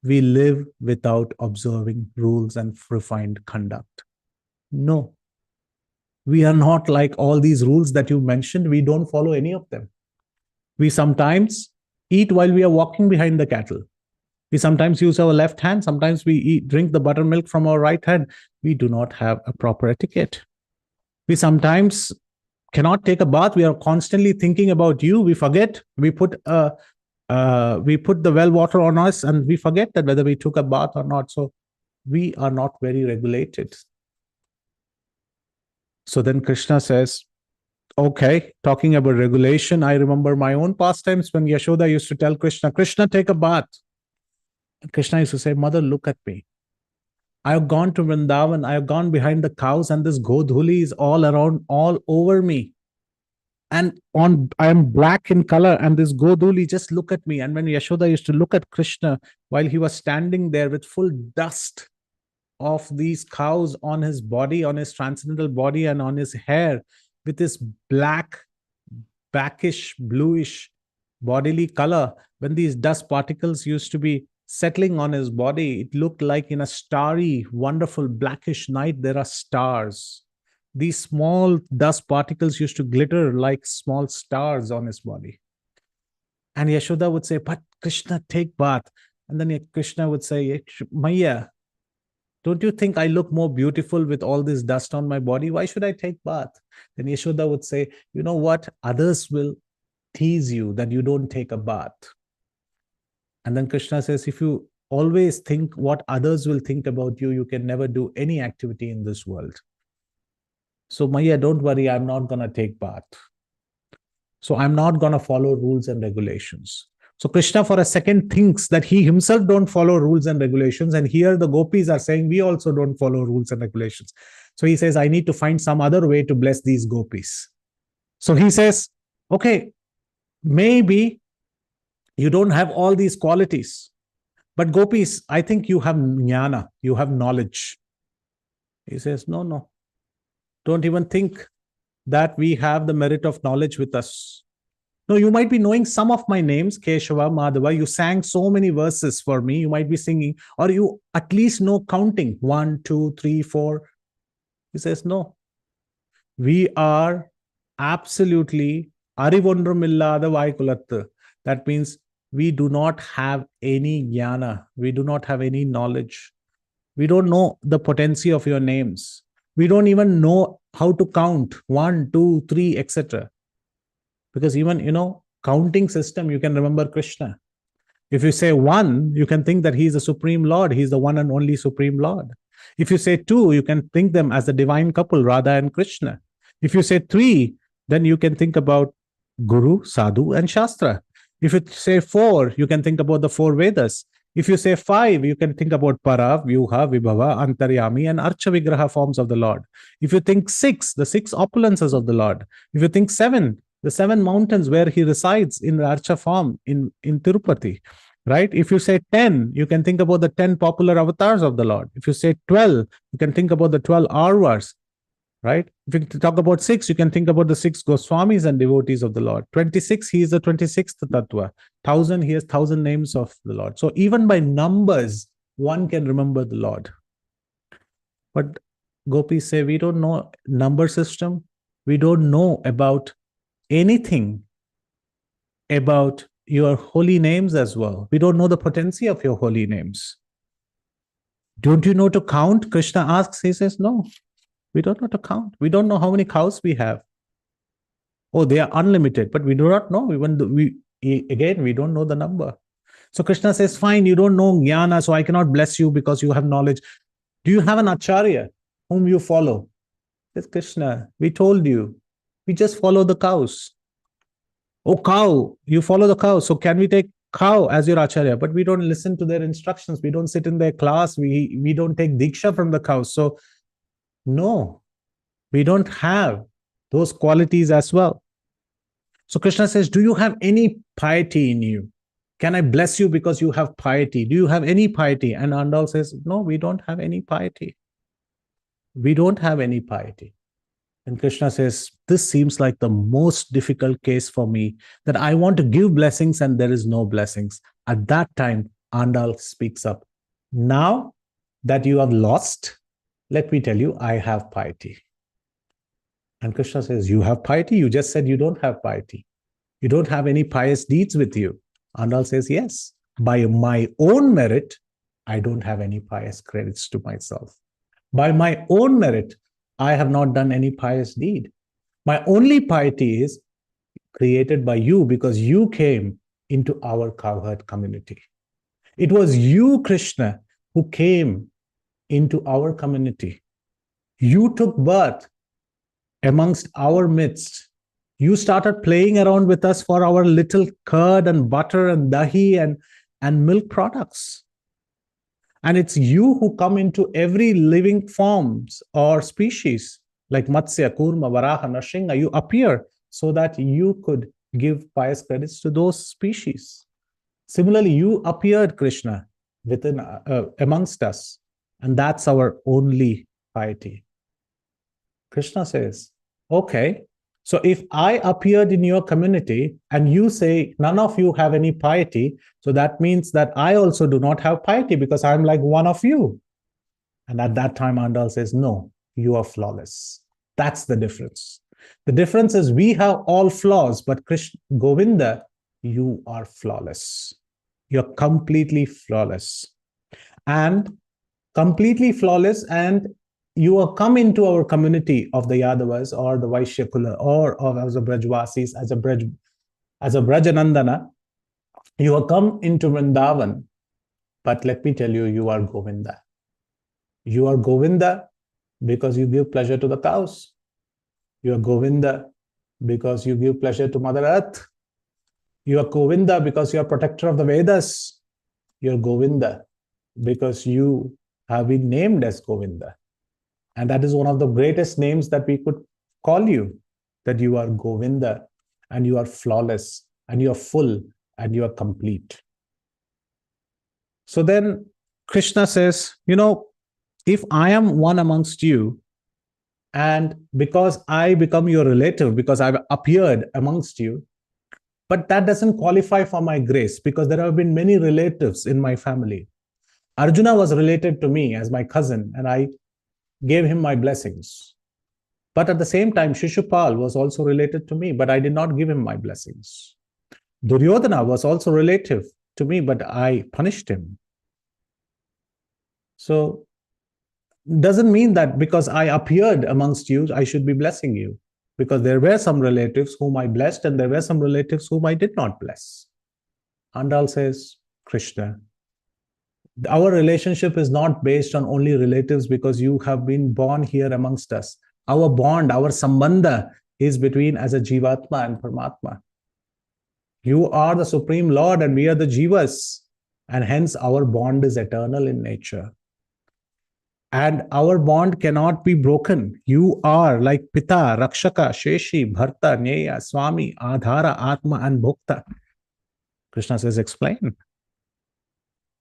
We live without observing rules and refined conduct. No, we are not like all these rules that you mentioned. We don't follow any of them. We sometimes eat while we are walking behind the cattle. We sometimes use our left hand. Sometimes we drink the buttermilk from our right hand. We do not have a proper etiquette. We sometimes cannot take a bath. We are constantly thinking about you. We forget. We put the well water on us and we forget that whether we took a bath or not. So we are not very regulated. So then Krishna says, okay, talking about regulation, I remember my own pastimes when Yashoda used to tell Krishna, Krishna, take a bath. And Krishna used to say, Mother, look at me. I have gone to Vrindavan. I have gone behind the cows and this Godhuli is all around, all over me. And I am black in color and this Godhuli, just look at me. And when Yashoda used to look at Krishna while he was standing there with full dust of these cows on his body, on his transcendental body and on his hair with this black, blackish, bluish bodily color, when these dust particles used to be settling on his body, it looked like in a starry, wonderful blackish night, there are stars. These small dust particles used to glitter like small stars on his body. And Yashoda would say, but Krishna, take bath. And then Krishna would say, Maya, don't you think I look more beautiful with all this dust on my body? Why should I take bath? Then Yashoda would say, you know what? Others will tease you that you don't take a bath. And then Krishna says, if you always think what others will think about you, you can never do any activity in this world. So Maya, don't worry, I'm not going to take bath. So I'm not going to follow rules and regulations. So Krishna for a second thinks that he himself don't follow rules and regulations. And here the gopis are saying, we also don't follow rules and regulations. So he says, I need to find some other way to bless these gopis. So he says, okay, maybe you don't have all these qualities, but gopis, I think you have jnana, you have knowledge. He says, no, don't even think that we have the merit of knowledge with us. No, you might be knowing some of my names, Keshava, Madhava. You sang so many verses for me. You might be singing, or you at least know counting 1, 2, 3, 4. He says, no. We are absolutely arivondrumillada vaikulattu. That means we do not have any jnana. We do not have any knowledge. We don't know the potency of your names. We don't even know how to count 1, 2, 3, etc. Because even, counting system, you can remember Krishna. If you say 1, you can think that he is the Supreme Lord. He is the one and only Supreme Lord. If you say 2, you can think them as the divine couple, Radha and Krishna. If you say 3, then you can think about Guru, Sadhu, and Shastra. If you say 4, you can think about the 4 Vedas. If you say 5, you can think about Para, Vyuha, Vibhava, Antaryami, and Archa Vigraha forms of the Lord. If you think 6, the 6 opulences of the Lord. If you think 7, the 7 mountains where he resides in the Archa form in Tirupati. Right? If you say 10, you can think about the 10 popular avatars of the Lord. If you say 12, you can think about the 12 Arvas. Right? If you talk about 6, you can think about the 6 Goswamis and devotees of the Lord. 26, he is the 26th Tattva. 1,000, he has 1,000 names of the Lord. So even by numbers, one can remember the Lord. But gopis say, we don't know number system. We don't know about anything about your holy names as well. We don't know the potency of your holy names. Don't you know to count? Krishna asks, he says, no, we don't know to count. We don't know how many cows we have. Oh, they are unlimited, but we do not know. We don't know the number. So Krishna says, fine, you don't know jnana, so I cannot bless you because you have knowledge. Do you have an acharya whom you follow? Says Krishna, we told you. We just follow the cows. Oh, cow, you follow the cow. So can we take cow as your acharya? But we don't listen to their instructions. We don't sit in their class. We don't take diksha from the cows. So no, we don't have those qualities as well. So Krishna says, do you have any piety in you? Can I bless you because you have piety? Do you have any piety? And Andal says, no, we don't have any piety. We don't have any piety. And Krishna says, this seems like the most difficult case for me, that I want to give blessings and there is no blessings. At that time, Andal speaks up. Now that you have lost, let me tell you, I have piety. And Krishna says, you have piety? You just said you don't have piety. You don't have any pious deeds with you. Andal says, yes, by my own merit, I don't have any pious credits to myself. By my own merit, I have not done any pious deed. My only piety is created by you because you came into our cowherd community. It was you, Krishna, who came into our community. You took birth amongst our midst. You started playing around with us for our little curd and butter and dahi and milk products. And it's you who come into every living forms or species, like Matsya, Kurma, Varaha, Narsingha. You appear so that you could give pious credits to those species. Similarly, you appeared, Krishna, within amongst us, and that's our only piety. Krishna says, okay, so if I appeared in your community and you say none of you have any piety, so that means that I also do not have piety because I'm like one of you. And at that time, Andal says, no, you are flawless. That's the difference. The difference is we have all flaws, but Krishna, Govinda, you are flawless. You're completely flawless. And completely flawless, and you have come into our community of the Yadavas or the Vaishya Kula or as a Brajvasis, as a Brajanandana. You have come into Vrindavan, but let me tell you, you are Govinda. You are Govinda because you give pleasure to the cows. You are Govinda because you give pleasure to Mother Earth. You are Govinda because you are protector of the Vedas. You are Govinda because you have been named as Govinda. And that is one of the greatest names that we could call you, that you are Govinda and you are flawless and you are full and you are complete. So then Krishna says, if I am one amongst you, and because I become your relative, because I've appeared amongst you, but that doesn't qualify for my grace because there have been many relatives in my family. Arjuna was related to me as my cousin, and I gave him my blessings. But at the same time, Shishupal was also related to me, but I did not give him my blessings. Duryodhana was also relative to me, but I punished him. So doesn't mean that because I appeared amongst you, I should be blessing you. Because there were some relatives whom I blessed, and there were some relatives whom I did not bless. Andal says, Krishna, our relationship is not based on only relatives because you have been born here amongst us. Our bond, our sambandha is between as a Jivatma and Paramatma. You are the Supreme Lord and we are the Jivas, and hence our bond is eternal in nature. And our bond cannot be broken. You are like Pita, Rakshaka, Sheshi, Bharta, Neya, Swami, Adhara, Atma, and Bhokta. Krishna says, explain.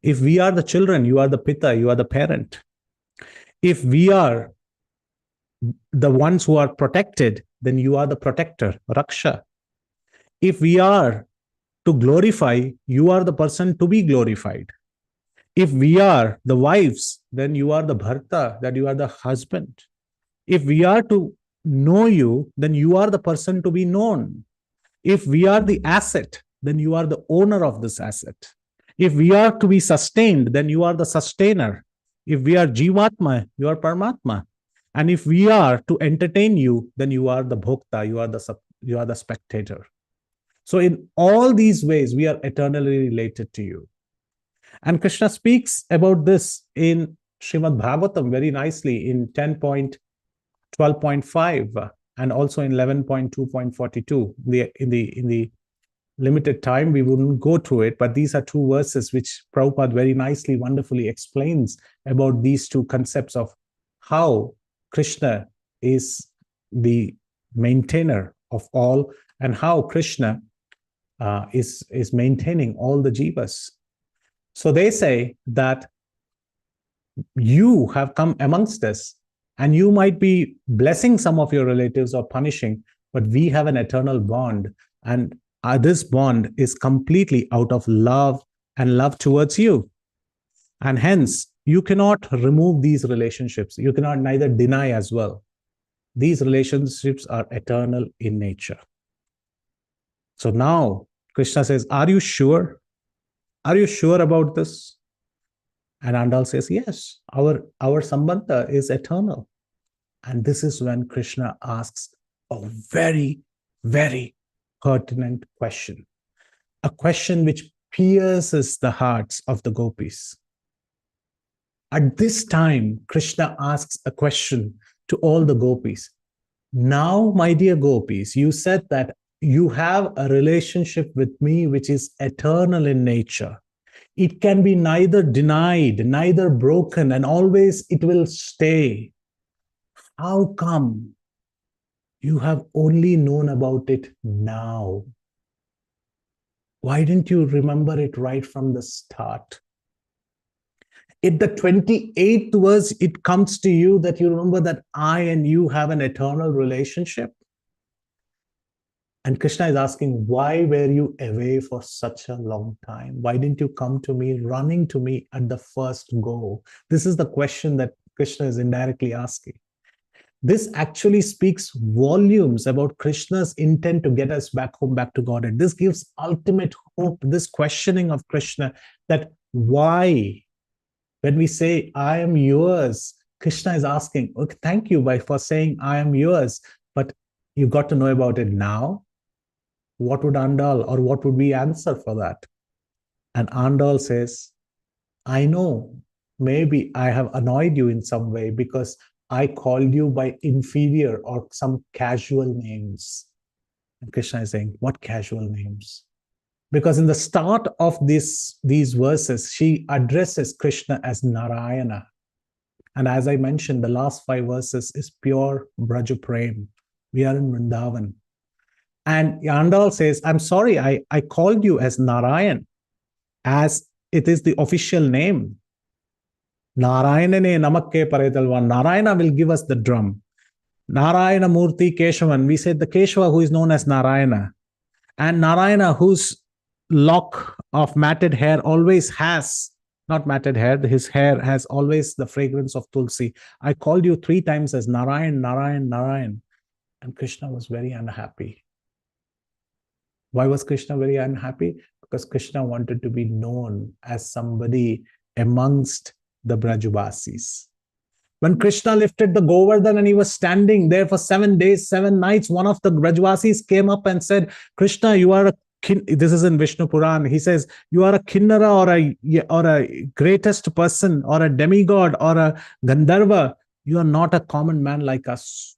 If we are the children, you are the Pita, you are the parent. If we are the ones who are protected, then you are the protector, Raksha. If we are to glorify, you are the person to be glorified. If we are the wives, then you are the Bharta, that you are the husband. If we are to know you, then you are the person to be known. If we are the asset, then you are the owner of this asset. If we are to be sustained, then you are the sustainer. If we are Jivatma, you are Paramatma. And if we are to entertain you, then you are the Bhokta, you are the spectator. So in all these ways, we are eternally related to you. And Krishna speaks about this in Srimad Bhagavatam very nicely in 10.12.5 and also in 11.2.42. In the limited time, we wouldn't go through it, but these are two verses which Prabhupada very nicely, wonderfully explains about these two concepts of how Krishna is the maintainer of all and how Krishna is maintaining all the jivas. So they say that you have come amongst us And you might be blessing some of your relatives or punishing, but we have an eternal bond. And this bond is completely out of love and love towards you. And hence, you cannot remove these relationships. You cannot neither deny as well. These relationships are eternal in nature. So now Krishna says, are you sure? Are you sure about this? And Andal says, yes, our sambandha is eternal. And this is when Krishna asks a very, very pertinent question. A question which pierces the hearts of the gopis. At this time, Krishna asks a question to all the gopis. Now, my dear gopis, you said that you have a relationship with me which is eternal in nature. It can be neither denied, neither broken, and always it will stay. How come you have only known about it now? Why didn't you remember it right from the start? At the 28th verse, it comes to you that you remember that I and you have an eternal relationship. And Krishna is asking, why were you away for such a long time? Why didn't you come to me, running to me at the first go? This is the question that Krishna is indirectly asking. This actually speaks volumes about Krishna's intent to get us back home, back to Godhead. This gives ultimate hope, this questioning of Krishna, that why, when we say, I am yours, Krishna is asking, okay, thank you for saying I am yours, but you got to know about it now. What would Andal or what would we answer for that? And Andal says, I know maybe I have annoyed you in some way because I called you by inferior or some casual names. And Krishna is saying, what casual names? Because in the start of these verses, she addresses Krishna as Narayana. And as I mentioned, the last 5 verses is pure Braja Prem. We are in Vrindavan. And Yandal says, I'm sorry, I called you as Narayan, as it is the official name. Narayana Namakke Paretalvan. Narayana will give us the drum. Narayana Murti Keshavan. We said the Keshava who is known as Narayana. And Narayana, whose lock of matted hair always has, not matted hair, his hair has always the fragrance of Tulsi. I called you 3 times as Narayan, Narayan, Narayan. And Krishna was very unhappy. Why was Krishna very unhappy? Because Krishna wanted to be known as somebody amongst the Brajavasis. When Krishna lifted the Govardhan and he was standing there for 7 days, 7 nights, one of the Brajavasis came up and said, Krishna, you are a this is in Vishnu Puran. He says, you are a Kinnara or a greatest person or a demigod or a Gandharva. You are not a common man like us.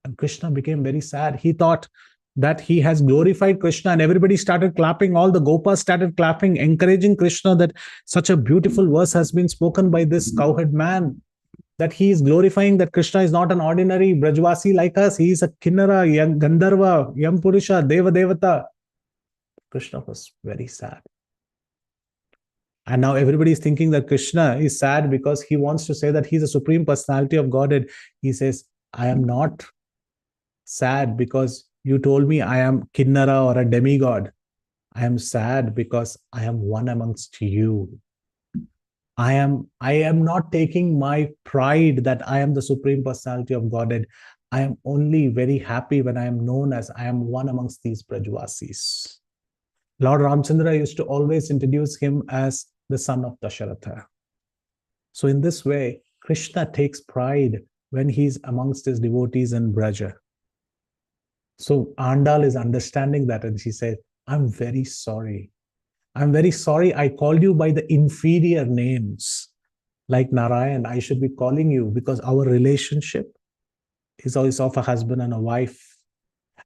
And Krishna became very sad. He thought that he has glorified Krishna, and everybody started clapping. All the Gopas started clapping, encouraging Krishna that such a beautiful verse has been spoken by this cowherd man, that he is glorifying that Krishna is not an ordinary Brajvasi like us. He is a Kinnara, Gandharva, Yam Purusha, Deva Devata. Krishna was very sad. And now everybody is thinking that Krishna is sad because he wants to say that he's a supreme personality of Godhead. He says, I am not sad because you told me I am Kinnara or a demigod. I am sad because I am one amongst you. I am not taking my pride that I am the supreme personality of Godhead. I am only very happy when I am known as I am one amongst these Brajvasis. Lord Ramchandra used to always introduce him as the son of Dasharatha. So in this way, Krishna takes pride when he's amongst his devotees in Braja. So Andal is understanding that, and she said, I'm very sorry. I'm very sorry I called you by the inferior names. Like Narayan, I should be calling you because our relationship is always of a husband and a wife.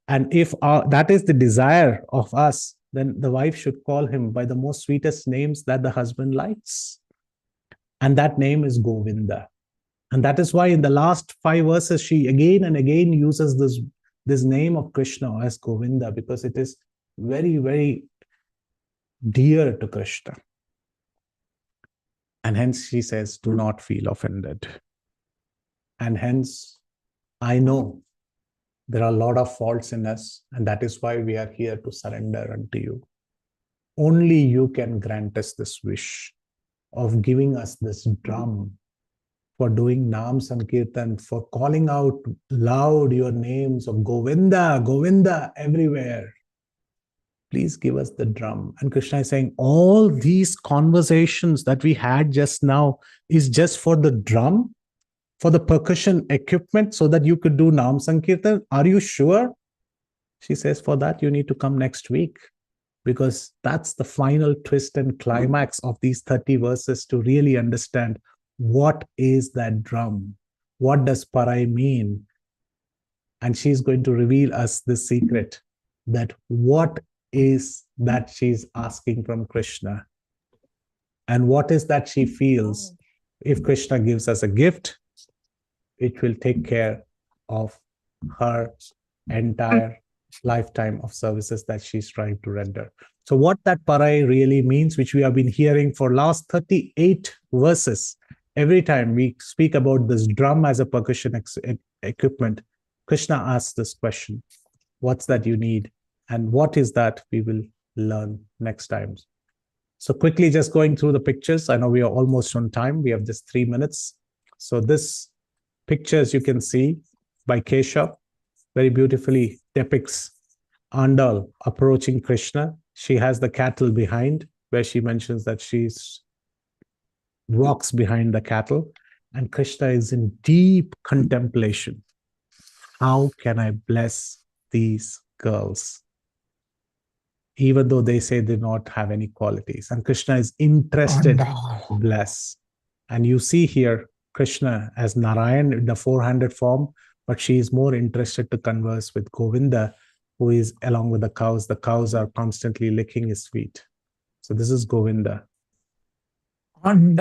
And if that is the desire of us, then the wife should call him by the most sweetest names that the husband likes. And that name is Govinda. And that is why in the last 5 verses, she again and again uses this name of Krishna as Govinda, because it is very, very dear to Krishna. And hence she says, do not feel offended. And hence, I know there are a lot of faults in us, and that is why we are here to surrender unto you. Only you can grant us this wish of giving us this drum for doing Nam Sankirtan, for calling out loud your names of Govinda, Govinda everywhere. Please give us the drum. And Krishna is saying, all these conversations that we had just now is just for the drum, for the percussion equipment, so that you could do Nam Sankirtan. Are you sure? She says, for that, you need to come next week, because that's the final twist and climax of these 30 verses to really understand what is that drum? What does Parai mean? And she's going to reveal us the secret that what is that she's asking from Krishna, and what is that she feels. If Krishna gives us a gift, it will take care of her entire lifetime of services that she's trying to render. So what that Parai really means, which we have been hearing for last 38 verses, every time we speak about this drum as a percussion equipment, Krishna asks this question, what's that you need? And what is that we will learn next time. So quickly just going through the pictures. I know we are almost on time. We have just 3 minutes. So this picture, as you can see, by Keshav, very beautifully depicts Andal approaching Krishna. She has the cattle behind, where she mentions that she walks behind the cattle, and Krishna is in deep contemplation. How can I bless these girls? Even though they say they do not have any qualities. And Krishna is interested to bless. And you see here Krishna as Narayan in the four-handed form, but she is more interested to converse with Govinda, who is along with the cows. The cows are constantly licking his feet. So this is Govinda. Hare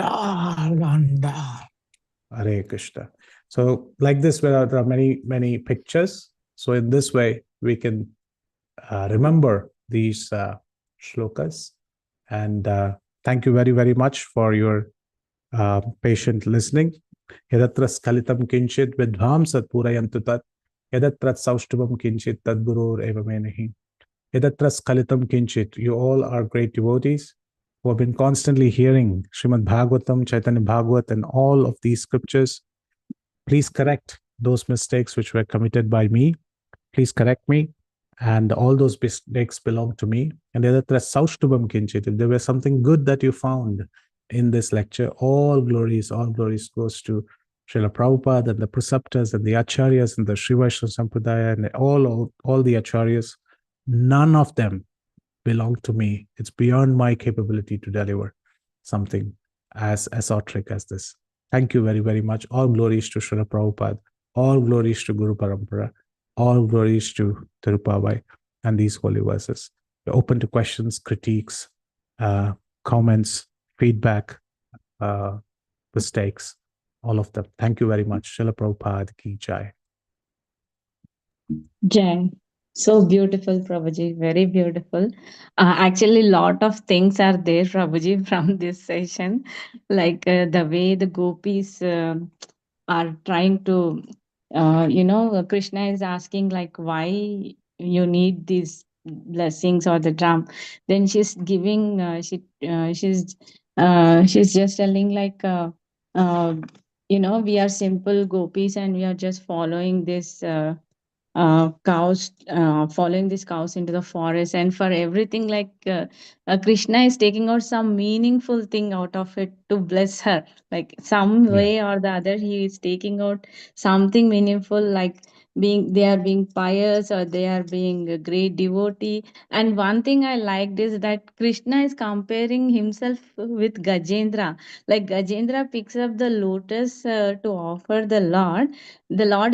Krishna. So like this, there are many, many pictures. So in this way, we can remember these shlokas. And thank you very, very much for your patient listening. Yadatra skalitam kinchit vidhvam sat purayantu tat. Yadatra saushtubam kinchit tad gurur evamenahi. Yadatra skalitam kinchit. You all are great devotees who have been constantly hearing Srimad Bhagavatam, Chaitanya Bhagavat, and all of these scriptures. Please correct those mistakes which were committed by me. Please correct me. And all those mistakes belong to me. And if there was something good that you found in this lecture, all glories goes to Srila Prabhupada and the preceptors and the acharyas and the Sri Vaishnava Sampradaya and all the acharyas. None of them belong to me. It's beyond my capability to deliver something as esoteric as this. Thank you very, very much. All glories to Srila Prabhupada. All glories to Guru Parampara. All glories to Tirupabai and these holy verses. We're open to questions, critiques, comments, feedback, mistakes, all of them. Thank you very much. Srila Prabhupada ki jai. Jai. So beautiful, Prabhuji. Very beautiful. Actually, lot of things are there, Prabhuji, from this session. Like the way the gopis are trying to, Krishna is asking like, why you need these blessings or the drum. Then she's giving, she's just telling like, we are simple gopis and we are just following this. Cows following these cows into the forest, and for everything like Krishna is taking out some meaningful thing out of it to bless her, like some way or the other he is taking out something meaningful, like they are being pious or they are being a great devotee. And one thing I liked is that Krishna is comparing himself with Gajendra. Like Gajendra picks up the lotus to offer the Lord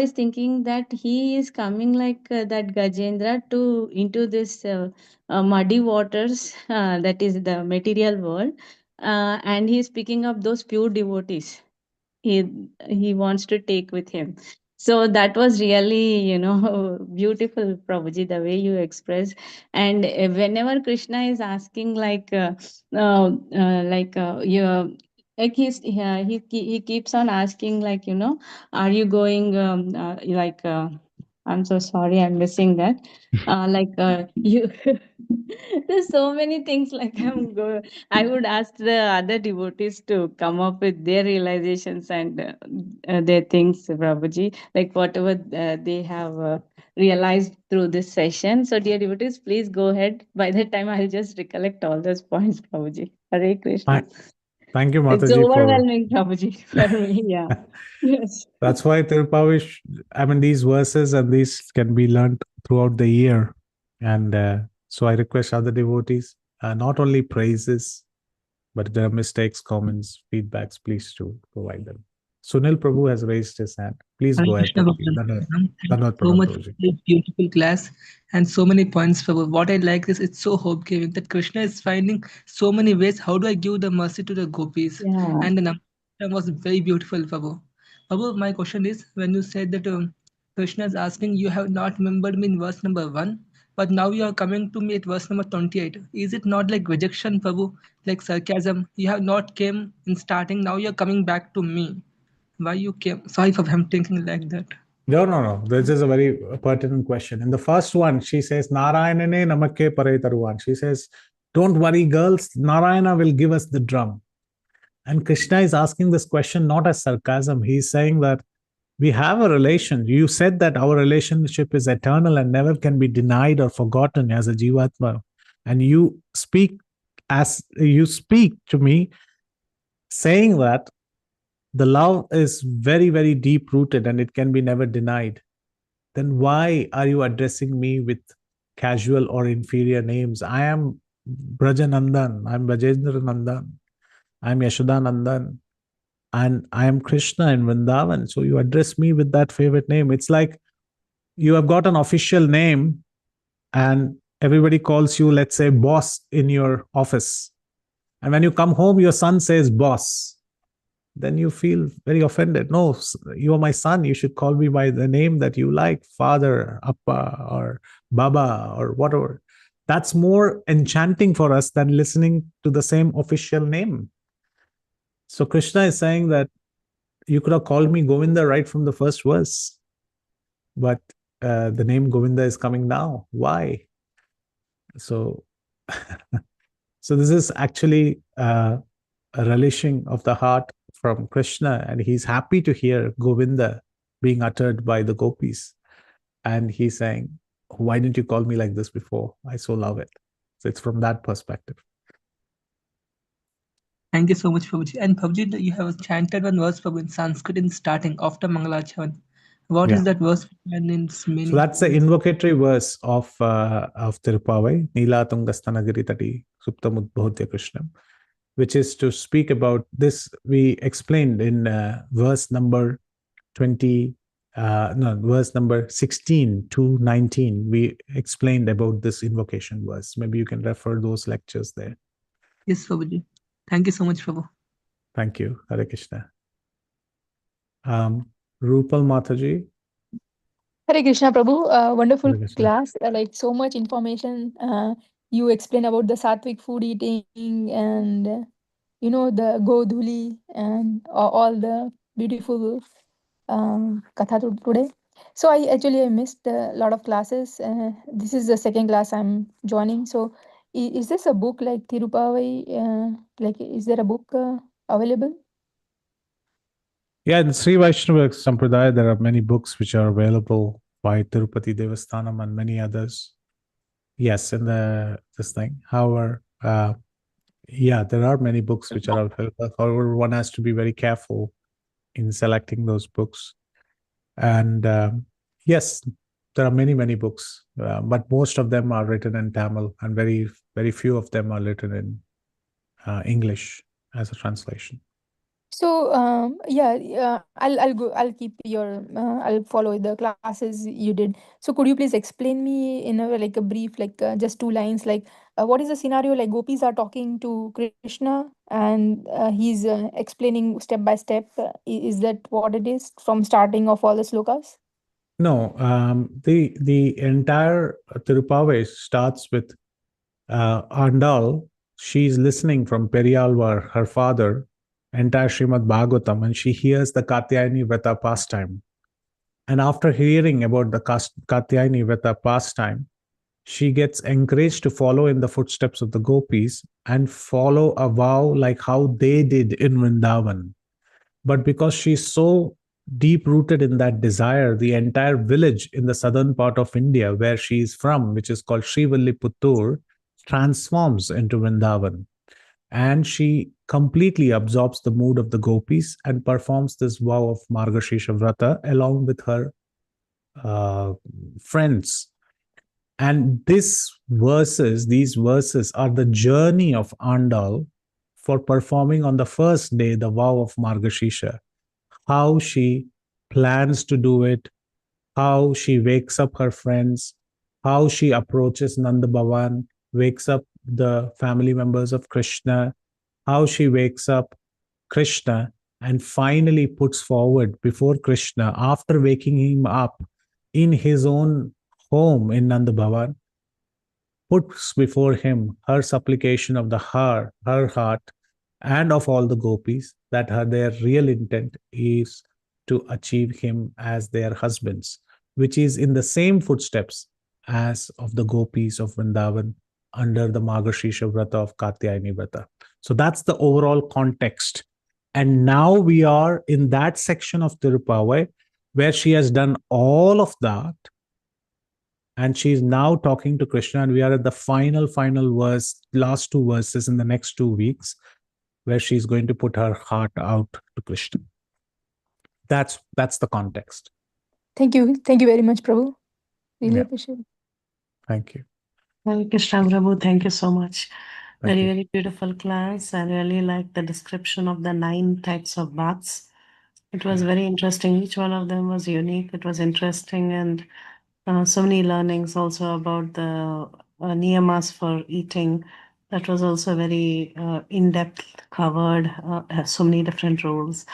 is thinking that he is coming like that Gajendra to into this muddy waters, that is the material world, and he is picking up those pure devotees. He wants to take with him. So that was really, beautiful, Prabhuji, the way you express. And whenever Krishna is asking like, you like he keeps on asking, like, are you going, I'm so sorry, I'm missing that. You there's so many things, like, I would ask the other devotees to come up with their realizations and their things, Prabhuji, like whatever they have realized through this session. So, dear devotees, please go ahead. By that time, I'll just recollect all those points, Prabhuji. Hare Krishna. Thank you, It's Mataji, for. overwhelming, Prabhuji, for me. Yeah. Yes. That's why Tirupavish, I mean, these verses and these can be learned throughout the year. And so I request other devotees, not only praises, but if there are mistakes, comments, feedbacks, please to provide them. Sunil Prabhu has raised his hand. Please Hare go ahead, Krishna Prabhuji. Bhagavan. Thank you Dhanwad so Pranam, much for Prabhuji. this beautiful class and so many points, Prabhu. What I like is it's so hope giving that Krishna is finding so many ways. How do I give the mercy to the gopis? Yeah. And the Namaskar was very beautiful, Prabhu. Prabhu, my question is when you said that Krishna is asking, you have not remembered me in verse number 1, but now you are coming to me at verse number 28. Is it not like rejection, Prabhu? Like sarcasm? You have not came in starting, now you are coming back to me. Why you came? Sorry for I'm thinking like that. No. This is a very pertinent question. In the first one, she says, Narayanane namakke pare taruvan. She says, don't worry, girls, Narayana will give us the drum. And Krishna is asking this question not as sarcasm. He's saying that we have a relation. You said that our relationship is eternal and never can be denied or forgotten as a jivatma. And you speak to me saying that the love is very, very deep rooted and it can be never denied. Then why are you addressing me with casual or inferior names? I am Brajanandan, I'm Brajendra Nandan, I'm Yashodanandan, and I am Krishna in Vrindavan. So you address me with that favorite name. It's like you have got an official name and everybody calls you, let's say, boss in your office. And when you come home, your son says boss. Then you feel very offended. No, you are my son. You should call me by the name that you like, father, appa, or baba, or whatever. That's more enchanting for us than listening to the same official name. So Krishna is saying that you could have called me Govinda right from the first verse, but the name Govinda is coming now. Why? So, so this is actually a relishing of the heart from Krishna, and he's happy to hear Govinda being uttered by the gopis. And he's saying, why didn't you call me like this before? I so love it. So it's from that perspective. Thank you so much, Prabhuji. And Prabhuji, you have chanted one verse, Prabhu, in Sanskrit in starting after Mangalacharan. What is that verse and its meaning? So that's the invocatory verse of Tirupavai, Nila Tungastanagiri Tati Suptamudbhodya Krishnam, which is to speak about this. We explained in verse number 20, verse number 16 to 19. We explained about this invocation verse. Maybe you can refer those lectures there. Yes, Prabhuji. Thank you so much, Prabhu. Thank you, Hare Krishna. Rupal Mataji. Hare Krishna Prabhu, wonderful Hare Krishna. class, like so much information. You explain about the sattvic food eating and the godhuli and all the beautiful katha today. So I missed a lot of classes. This is the second class I'm joining. So is this a book like Tirupavai? Like, is there a book available? Yeah, in Sri Vaishnava Sampradaya, there are many books which are available by Tirupati Devasthanam and many others. Yes, in this thing. However, there are many books which are available. However, one has to be very careful in selecting those books. And yes, there are many, many books, but most of them are written in Tamil, and very, very few of them are written in English as a translation. So I'll go. I'll keep your. I'll follow the classes you did. So could you please explain me in a brief, just 2 lines, what is the scenario? Like gopis are talking to Krishna and he's explaining step by step. Is that what it is from starting of all the slokas? No, the entire Tirupavai starts with Andal. She's listening from Periyalvar, her father, entire Srimad Bhagavatam, and she hears the Katyayani Vrata pastime. And after hearing about the Katyayani Vrata pastime, she gets encouraged to follow in the footsteps of the gopis and follow a vow like how they did in Vrindavan. But because she's so deep rooted in that desire, the entire village in the southern part of India where she is from, which is called Srivilliputtur, transforms into Vrindavan. And she completely absorbs the mood of the gopis and performs this vow of Margashirsha Vrata along with her friends. And these verses are the journey of Andal for performing on the first day the vow of Margashirsha. How she plans to do it, how she wakes up her friends, how she approaches Nanda Bhavan, wakes up the family members of Krishna, how she wakes up Krishna, and finally puts forward before Krishna, after waking him up in his own home in Nanda Bhavan, puts before him her supplication of her heart, and of all the gopis, that their real intent is to achieve him as their husbands, which is in the same footsteps as of the gopis of Vrindavan under the Margashirsha Vrata of Katyayani Vrata. So that's the overall context. And now we are in that section of Tirupavai where she has done all of that. And she's now talking to Krishna, and we are at the final verse, last two verses in the next 2 weeks, where she's going to put her heart out to Krishna. That's the context. Thank you very much, Prabhu. Really appreciate it. Thank you. Hare Krishna, Prabhu. Thank you so much. Thank Very, you. very beautiful class. I really like the description of the 9 types of baths. It was very interesting. Each one of them was unique. It was interesting, and so many learnings also about the niyamas for eating. That was also very in-depth covered, has so many different rules.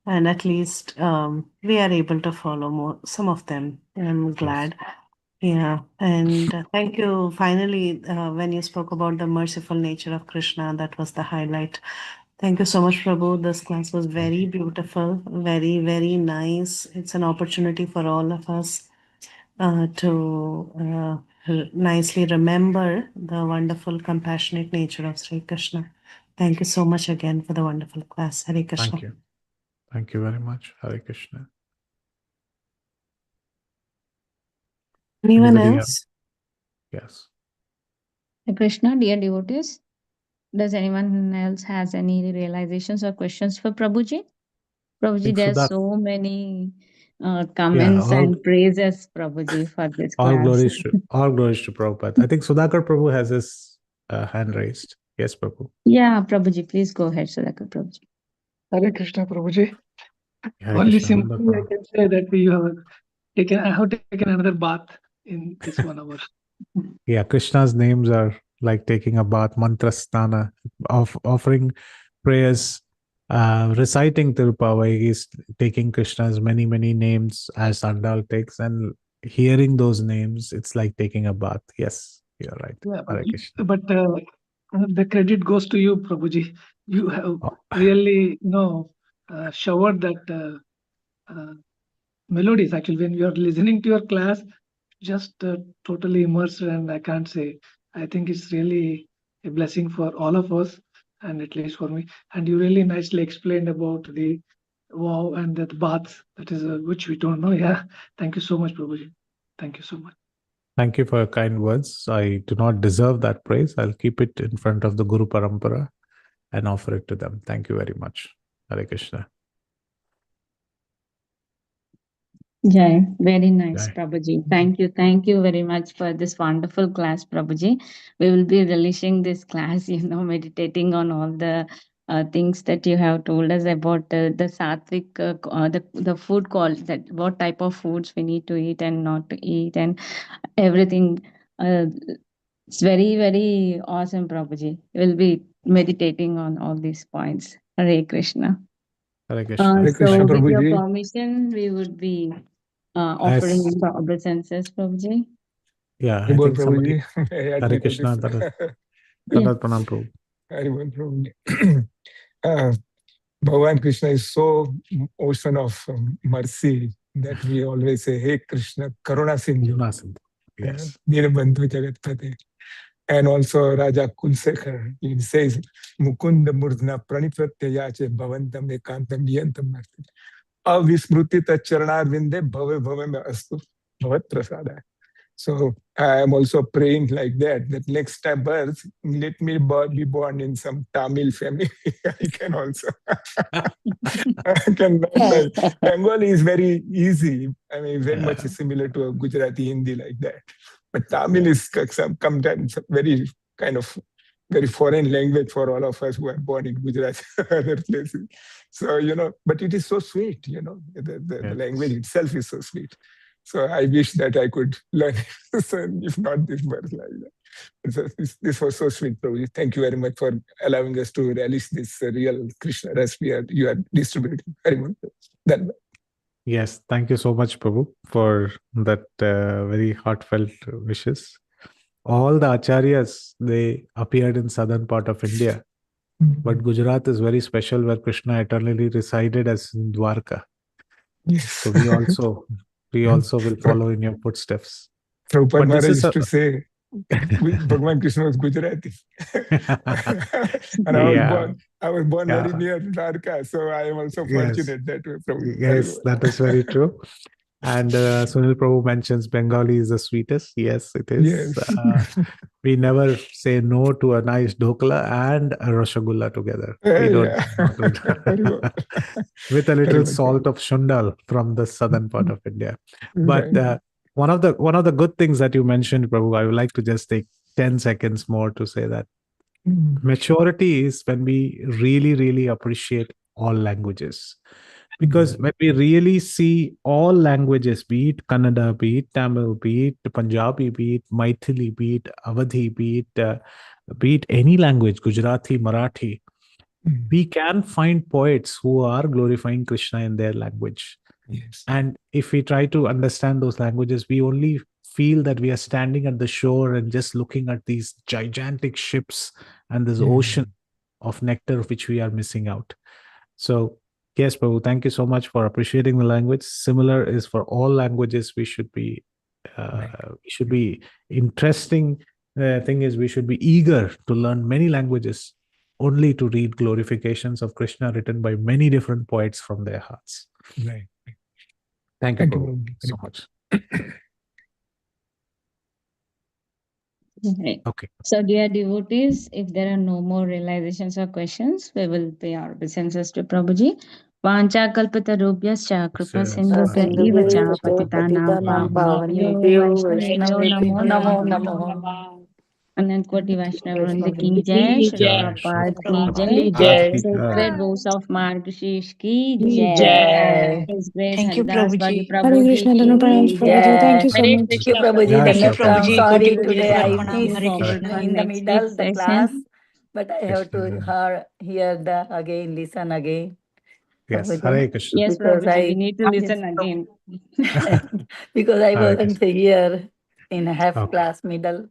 And at least we are able to follow some of them. I'm glad. Yeah, and thank you. Finally, when you spoke about the merciful nature of Krishna, that was the highlight. Thank you so much, Prabhu. This class was very beautiful, very, very nice. It's an opportunity for all of us to nicely remember the wonderful, compassionate nature of Sri Krishna. Thank you so much again for the wonderful class. Hare Krishna. Thank you. Thank you very much. Hare Krishna. Anyone Anybody else? Yes. Hare Krishna, dear devotees, does anyone else has any realizations or questions for Prabhuji? Prabhuji, there's so many comments and praises, Prabhuji, for this all class. glories to Prabhupada. I think Sudhakar Prabhu has his hand raised. Yes, Prabhu. Yeah, Prabhuji, please go ahead, Sudhakar Prabhuji. Hare Krishna, Prabhuji. Hare Only Krishna, simply I can say that I have taken another bath in this 1 hour. Yeah, Krishna's names are like taking a bath, mantra stana, offering prayers, reciting Tirupavai is taking Krishna's many, many names as Sandal takes, and hearing those names, it's like taking a bath. Yes, you're right. Yeah, Hare Krishna. but the credit goes to you, Prabhuji. You have really, showered that melodies. Actually, when you are listening to your class, just totally immersed, and I can't say. I think it's really a blessing for all of us, and at least for me. And you really nicely explained about the wow and that bath. That is which we don't know. Yeah, thank you so much, Prabhuji. Thank you so much. Thank you for your kind words. I do not deserve that praise. I'll keep it in front of the Guru Parampara and offer it to them. Thank you very much. Hare Krishna. Jai, very nice, Jai. Prabhuji. Thank you very much for this wonderful class, Prabhuji. We will be relishing this class, meditating on all the things that you have told us about the sattvic, the food call, that what type of foods we need to eat and not to eat, and everything. It's very, very awesome, Prabhuji. We'll be meditating on all these points. Hare Krishna. Hare Krishna. Hare Krishna, So, with your Prabhuji. permission, we would be offering the obeisances, Prabhuji. Yeah, I think somebody. Hare Hare Krishna. Tanat Pranam Prabhu. Prabhuji. Bhagavan Krishna is so ocean of mercy that we always say, "Hey Krishna, Karuna Sindhu, Yes. Dinabandhu Jagatpate." And also Raja Kulsekhar, he says, "Mukunda Murdna Pranipratyayache Bhavantam Ekantam Yantam Martin. Avismrutita Charanarvinde Bhave Bhave Me Astu Bhavat Prasada." So I am also praying like that, that next time birth, let me be born in some Tamil family. I can also. I can learn like Bengali is very easy. I mean, very much similar to a Gujarati Hindi like that. But Tamil is sometimes very kind of very foreign language for all of us who are born in Gujarat other places. So, but it is so sweet, the language itself is so sweet. So I wish that I could learn it, so if not this birth like that. So this was so sweet, Prabhuji. Thank you very much for allowing us to relish this real Krishna recipe you are distributing. Very much. Yes, thank you so much, Prabhu, for that very heartfelt wishes. All the acharyas, they appeared in southern part of India, but Gujarat is very special, where Krishna eternally resided as in Dwarka. Yes. So we also will follow in your footsteps. Prabhupada Maharaj used to say, Bhagavan Krishna was Gujarati. And I was born very near Dwarka, so I am also fortunate that way. Prabhu. Yes, that is very true. And Sunil Prabhu mentions Bengali is the sweetest. Yes, it is. Yes. We never say no to a nice dhokla and a rasgulla together. We don't. With a little salt of shundal from the southern part of India. But one of the good things that you mentioned, Prabhu, I would like to just take 10 seconds more to say that maturity is when we really, really appreciate all languages. Because when we really see all languages, be it Kannada, be it Tamil, be it Punjabi, be it Maithili, be it Awadhi, be it any language, Gujarati, Marathi, we can find poets who are glorifying Krishna in their language. Yes. And if we try to understand those languages, we only feel that we are standing at the shore and just looking at these gigantic ships and this ocean of nectar which we are missing out. So, yes, Prabhu, thank you so much for appreciating the language. Similar is for all languages. We should be interesting. Thing is, we should be eager to learn many languages, only to read glorifications of Krishna written by many different poets from their hearts. Right. Thank you, Prabhu, so much. Right. Okay. So, dear devotees, if there are no more realizations or questions, we will pay our obeisances to Prabhuji. Vancha kalpatarubhyascha kripa sindhubhya eva cha patitanam pavanebhyo vaishnavebhyo namo namo. Anant Koti Vaishnav Vrinda ki jai, Srila Prabhupada ki jai, Sacred Vows of Margashirsha ki jai. His Grace Thank you, Haridas Prabhuji. Bhaji Hare Prabhuji Krishna, Dhanapayam, ki Prabhuji. jai. Thank you so Hare much. Thank you, Krishna, Prabhuji. Jai Thank Shri you. Thank you, I'm Prabhuji. sorry Prabhuji. today I Looking missed forward in for in the next middle week's the class, session. but I have to hear the again, listen again. Yes, Prabhuji, Hare Krishna. Yes, because Prabhuji, we I need to listen again. because I Hare wasn't Krishna. here in half Okay. class middle.